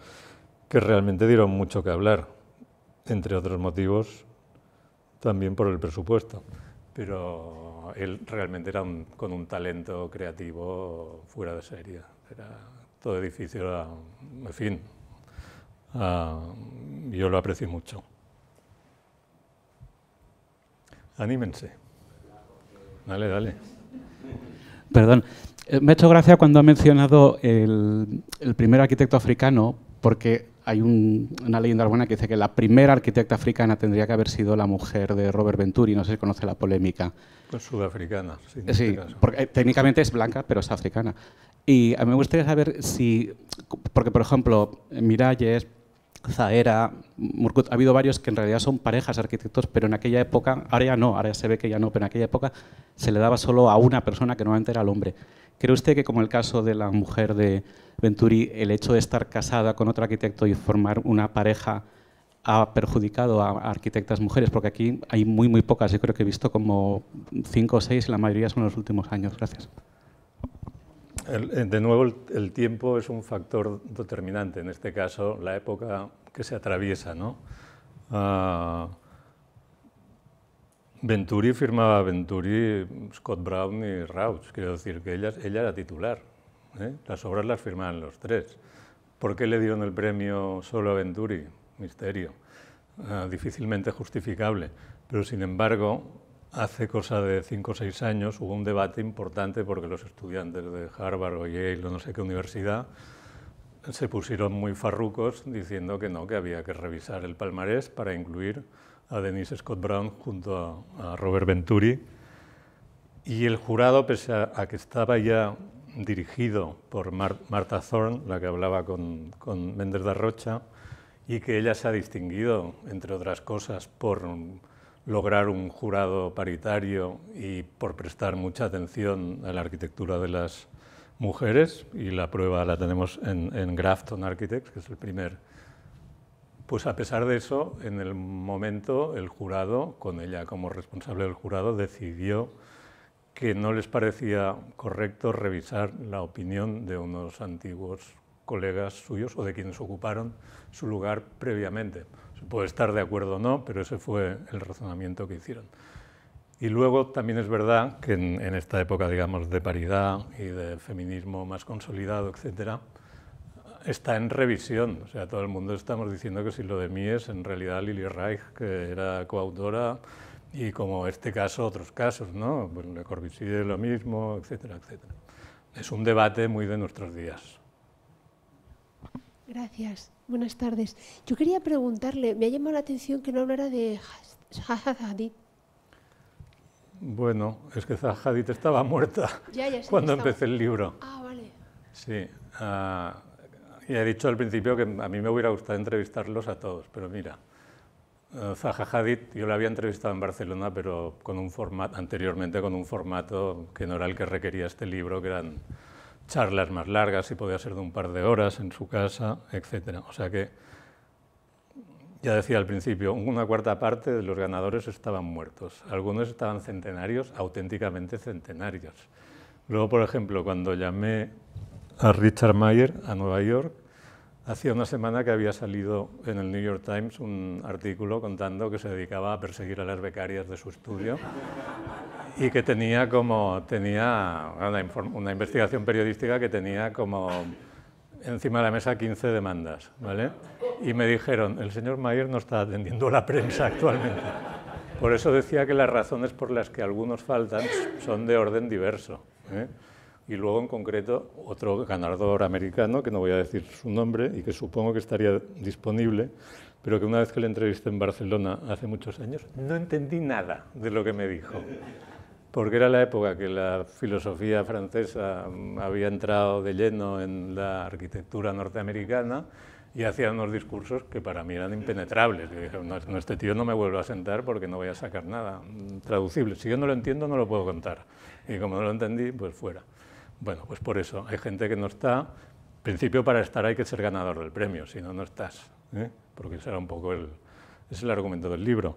que realmente dieron mucho que hablar, entre otros motivos, también por el presupuesto. Pero él realmente era con un talento creativo fuera de serie. Todo edificio era, en fin, yo lo aprecio mucho. Anímense. Dale, dale. Perdón, me ha hecho gracia cuando ha mencionado el primer arquitecto africano, porque hay una leyenda urbana que dice que la primera arquitecta africana tendría que haber sido la mujer de Robert Venturi, no sé si conoce la polémica. Pues sudafricana, sí. Sí, porque técnicamente es blanca, pero es africana. Y a mí me gustaría saber si, porque por ejemplo, Miralles, Zaera, Murcut, ha habido varios que en realidad son parejas arquitectos, pero en aquella época, ahora ya no, ahora se ve que ya no, pero en aquella época se le daba solo a una persona que normalmente era el hombre. ¿Cree usted que, como el caso de la mujer de Venturi, el hecho de estar casada con otro arquitecto y formar una pareja ha perjudicado a arquitectas mujeres? Porque aquí hay muy pocas, yo creo que he visto como 5 o 6, y la mayoría son en los últimos años. Gracias. De nuevo, el tiempo es un factor determinante, en este caso la época que se atraviesa, ¿no? Venturi firmaba Venturi, Scott Brown y Rauch, quiero decir que ella era titular, ¿eh? Las obras las firmaban los tres. ¿Por qué le dieron el premio solo a Venturi? Misterio, difícilmente justificable, pero sin embargo, hace cosa de 5 o 6 años hubo un debate importante porque los estudiantes de Harvard o Yale o no sé qué universidad se pusieron muy farrucos diciendo que no, que había que revisar el palmarés para incluir a Denise Scott Brown junto a Robert Venturi. Y el jurado, pese a que estaba ya dirigido por Martha Thorne, la que hablaba con Méndez da Rocha, y que ella se ha distinguido, entre otras cosas, por lograr un jurado paritario y por prestar mucha atención a la arquitectura de las mujeres, y la prueba la tenemos en Grafton Architects, que es el primer. Pues a pesar de eso, en el momento el jurado, con ella como responsable del jurado, decidió que no les parecía correcto revisar la opinión de unos antiguos colegas suyos o de quienes ocuparon su lugar previamente. Se puede estar de acuerdo o no, pero ese fue el razonamiento que hicieron. Y luego también es verdad que en esta época, digamos, de paridad y de feminismo más consolidado, etcétera, está en revisión. O sea, todo el mundo estamos diciendo que si lo de Mies, en realidad Lili Reich, que era coautora, y como este caso, otros casos, ¿no? Pues Le Corbusier lo mismo, etcétera, etcétera. Es un debate muy de nuestros días. Gracias. Buenas tardes. Yo quería preguntarle, me ha llamado la atención que no hablara de Zaha Hadid. Bueno, es que Zaha Hadid estaba muerta cuando empecé el libro. Ah, vale. Sí. Y he dicho al principio que a mí me hubiera gustado entrevistarlos a todos, pero mira, Zaha Hadid yo la había entrevistado en Barcelona, pero con un formato, anteriormente con un formato que no era el que requería este libro, que eran charlas más largas y podía ser de un par de horas en su casa, etc. O sea que, ya decía al principio, una cuarta parte de los ganadores estaban muertos. Algunos estaban centenarios, auténticamente centenarios. Luego, por ejemplo, cuando llamé a Richard Mayer a Nueva York, hacía una semana que había salido en el New York Times un artículo contando que se dedicaba a perseguir a las becarias de su estudio y que tenía una investigación periodística que tenía como encima de la mesa 15 demandas, ¿vale? Y me dijeron, el señor Mayer no está atendiendo a la prensa actualmente. Por eso decía que las razones por las que algunos faltan son de orden diverso, ¿eh? Y luego, en concreto, otro ganador americano, que no voy a decir su nombre y que supongo que estaría disponible, pero que una vez que le entrevisté en Barcelona hace muchos años, no entendí nada de lo que me dijo, porque era la época que la filosofía francesa había entrado de lleno en la arquitectura norteamericana y hacía unos discursos que para mí eran impenetrables. Yo dije, no, este tío no me vuelve a sentar porque no voy a sacar nada traducible. Si yo no lo entiendo, no lo puedo contar. Y como no lo entendí, pues fuera. Bueno, pues por eso, hay gente que no está. En principio, para estar hay que ser ganador del premio, si no, no estás, ¿eh? Porque ese era un poco es el argumento del libro.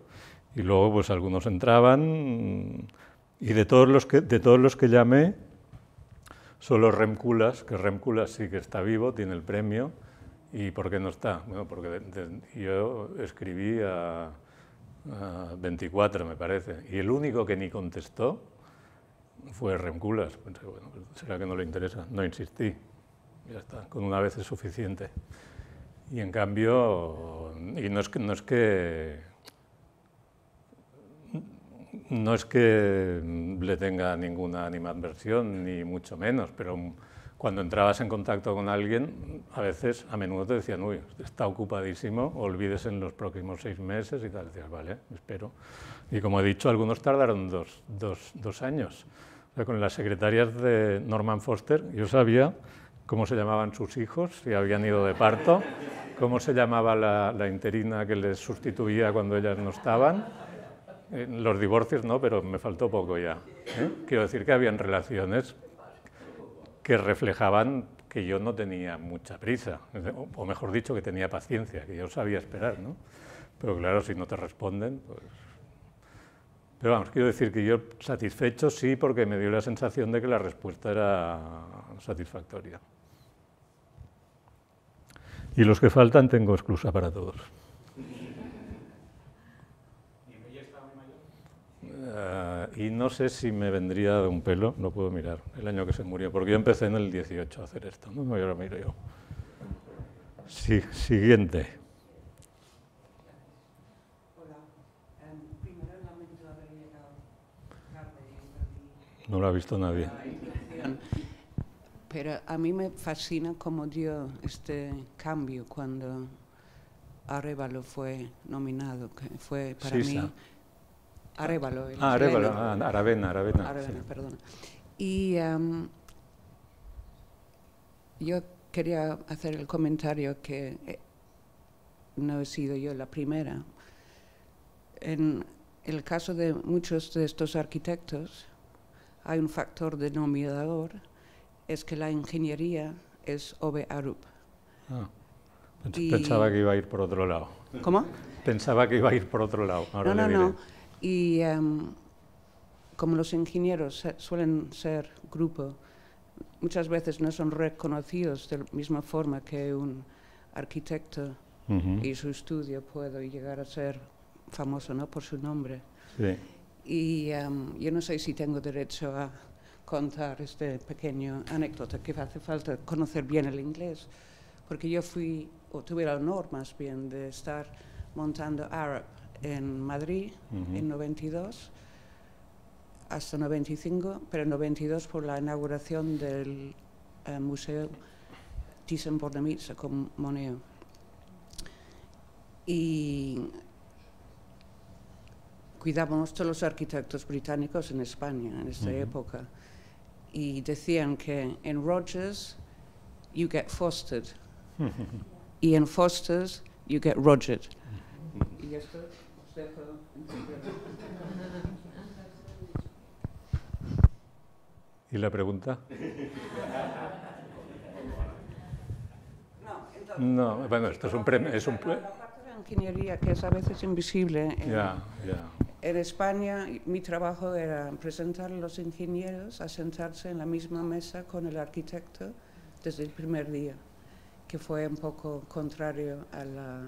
Y luego, pues algunos entraban, y de todos los que llamé, solo Rem Koolhaas, que Rem Koolhaas sí que está vivo, tiene el premio. ¿Y por qué no está? Bueno, porque yo escribí a 24, me parece, y el único que ni contestó fue Rem Koolhaas. Pensé, bueno, pues será que no le interesa. No insistí, ya está, con una vez es suficiente. Y en cambio, y no es que le tenga ninguna animadversión, ni mucho menos, pero cuando entrabas en contacto con alguien, a menudo te decían, uy, está ocupadísimo, olvídese en los próximos 6 meses y tal. Decías, vale, espero. Y como he dicho, algunos tardaron dos años. O sea, con las secretarias de Norman Foster, yo sabía cómo se llamaban sus hijos, si habían ido de parto, cómo se llamaba la interina que les sustituía cuando ellas no estaban. Los divorcios no, pero me faltó poco ya, ¿eh? Quiero decir que habían relaciones que reflejaban que yo no tenía mucha prisa, o mejor dicho, que tenía paciencia, que yo sabía esperar, ¿no? Pero claro, si no te responden, pues... Pero vamos, quiero decir que yo satisfecho sí, porque me dio la sensación de que la respuesta era satisfactoria. Y los que faltan tengo excusa para todos. Y no sé si me vendría de un pelo, no puedo mirar, el año que se murió, porque yo empecé en el 18 a hacer esto, ¿no? Ahora miro yo. Sí, siguiente. Hola, primero lamento haber llegado tarde. No lo ha visto nadie. Pero a mí me fascina cómo dio este cambio cuando Arévalo fue nominado, que fue para mí... Arévalo. Aravena, sí. Perdona. Y yo quería hacer el comentario que no he sido yo la primera. En el caso de muchos de estos arquitectos hay un factor denominador, es que la ingeniería es Ove Arup. Pensaba que iba a ir por otro lado. ¿Cómo? Pensaba que iba a ir por otro lado. Ahora No. Y como los ingenieros suelen ser grupo, muchas veces no son reconocidos de la misma forma que un arquitecto y su estudio puede llegar a ser famoso, ¿no?, por su nombre. Sí. Y yo no sé si tengo derecho a contar este pequeño anécdota, que hace falta conocer bien el inglés, porque yo tuve el honor más bien de estar montando Arup en Madrid en 92 hasta 95, pero en 92 por la inauguración del Museo Thyssen-Bornemisza con Monet. Y cuidábamos todos los arquitectos británicos en España en esta época, y decían que en Rogers you get fostered y en Fosters you get Rogered. Y esto os dejo entender. ¿Y la pregunta? No, bueno, esto es un premio. La parte de la ingeniería que es a veces invisible. En España, mi trabajo era presentar a los ingenieros a sentarse en la misma mesa con el arquitecto desde el primer día, que fue un poco contrario a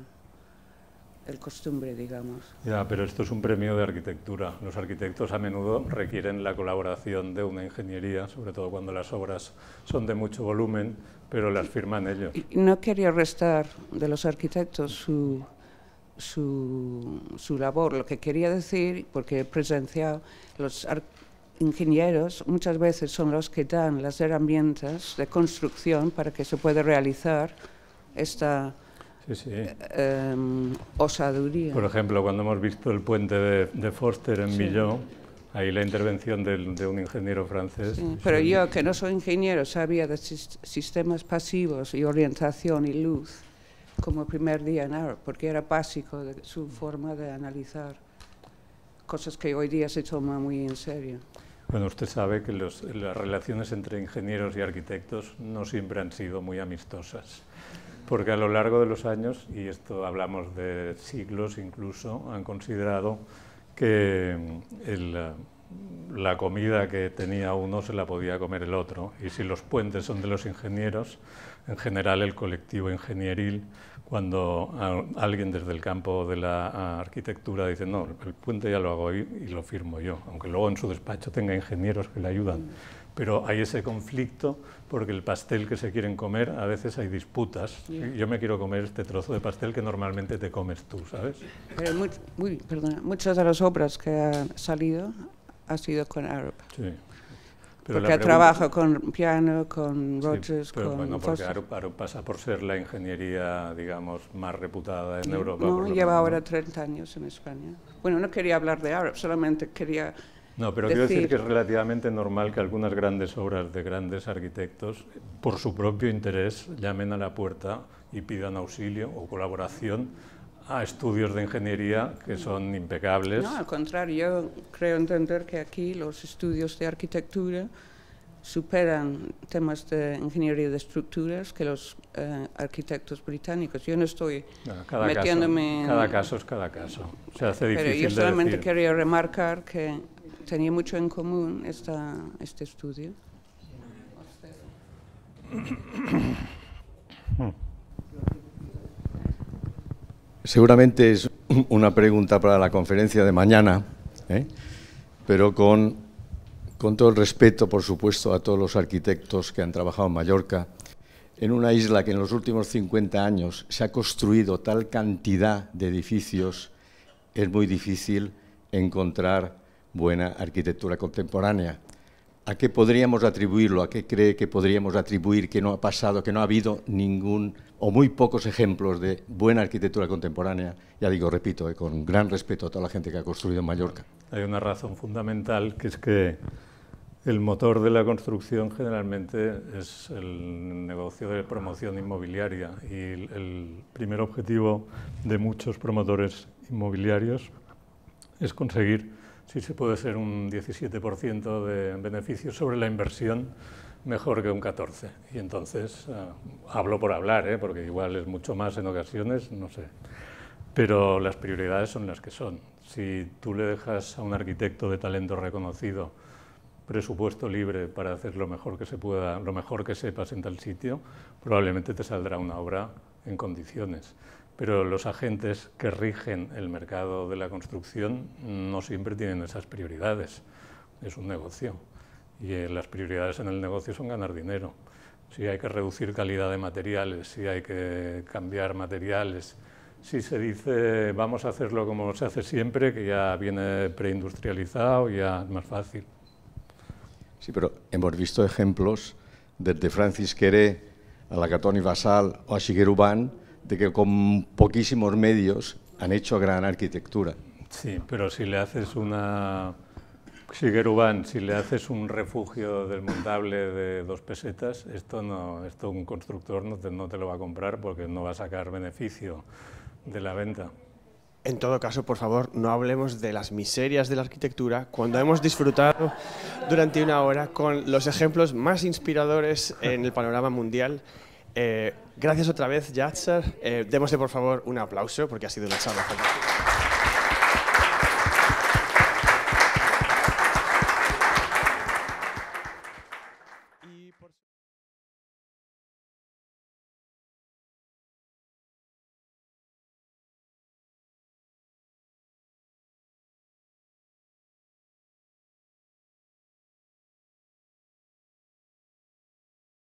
el costumbre, digamos. Ya, pero esto es un premio de arquitectura. Los arquitectos a menudo requieren la colaboración de una ingeniería, sobre todo cuando las obras son de mucho volumen, pero las firman ellos. Y no quería restar de los arquitectos su labor. Lo que quería decir, porque he presenciado, los ingenieros muchas veces son los que dan las herramientas de construcción para que se pueda realizar esta osaduría. Por ejemplo, cuando hemos visto el puente de Foster en Millau, ahí la intervención de un ingeniero francés. Sí, pero yo, que no soy ingeniero, sabía de sistemas pasivos y orientación y luz como el primer día en Arup, porque era básico de su forma de analizar cosas que hoy día se toman muy en serio. Bueno, usted sabe que las relaciones entre ingenieros y arquitectos no siempre han sido muy amistosas, porque a lo largo de los años, y esto hablamos de siglos incluso, han considerado que la comida que tenía uno se la podía comer el otro, y si los puentes son de los ingenieros, en general el colectivo ingenieril, cuando alguien desde el campo de la arquitectura dice no, el puente ya lo hago y lo firmo yo, aunque luego en su despacho tenga ingenieros que le ayudan. Pero hay ese conflicto porque el pastel que se quieren comer, a veces hay disputas. Yo me quiero comer este trozo de pastel que normalmente te comes tú, ¿sabes? Pero muchas de las obras que han salido ha sido con Arup. Sí. Pero porque trabaja con piano, con Rogers, pero con bueno, porque Foster. Arup pasa por ser la ingeniería, digamos, más reputada en Europa. No, lleva ahora 30 años en España. Bueno, no quería hablar de Arup, solamente quería No, pero quiero decir que es relativamente normal que algunas grandes obras de grandes arquitectos, por su propio interés, llamen a la puerta y pidan auxilio o colaboración a estudios de ingeniería que son impecables. No, al contrario, yo creo entender que aquí los estudios de arquitectura superan temas de ingeniería de estructuras que los arquitectos británicos. Yo no estoy metiéndome en... Cada caso es cada caso. Se hace difícil de decir. Pero yo solamente quería remarcar que tenía mucho en común este estudio. Seguramente es una pregunta para la conferencia de mañana, pero con todo el respeto, por supuesto, a todos los arquitectos que han trabajado en Mallorca, en una isla que en los últimos 50 años se ha construido tal cantidad de edificios, es muy difícil encontrar buena arquitectura contemporánea. ¿A qué podríamos atribuirlo? ¿A qué cree que podríamos atribuir que no ha pasado, que no ha habido ningún o muy pocos ejemplos de buena arquitectura contemporánea? Ya digo, repito, con gran respeto a toda la gente que ha construido en Mallorca. Hay una razón fundamental, que es que el motor de la construcción generalmente es el negocio de promoción inmobiliaria, y el primer objetivo de muchos promotores inmobiliarios es conseguir, si se puede ser un 17% de beneficios sobre la inversión, mejor que un 14%. Y entonces, hablo por hablar, porque igual es mucho más en ocasiones, no sé. pero las prioridades son las que son. Si tú le dejas a un arquitecto de talento reconocido presupuesto libre para hacer lo mejor que se pueda, lo mejor que sepas en tal sitio, probablemente te saldrá una obra en condiciones. Pero los agentes que rigen el mercado de la construcción no siempre tienen esas prioridades. Es un negocio y las prioridades en el negocio son ganar dinero. Si hay que reducir calidad de materiales, si hay que cambiar materiales, si se dice vamos a hacerlo como se hace siempre, que ya viene preindustrializado, ya es más fácil. Sí, pero hemos visto ejemplos desde Francis Queré a la Catoni Basal o a Shigeru Ban de que con poquísimos medios han hecho gran arquitectura. Sí, pero si le haces una Shigeru Ban, si le haces un refugio desmontable de 2 pesetas, esto un constructor no te lo va a comprar porque no va a sacar beneficio de la venta. En todo caso, por favor, no hablemos de las miserias de la arquitectura cuando hemos disfrutado durante una hora con los ejemplos más inspiradores en el panorama mundial. Gracias otra vez, Yatser. Démosle, por favor, un aplauso porque ha sido una charla fantástica.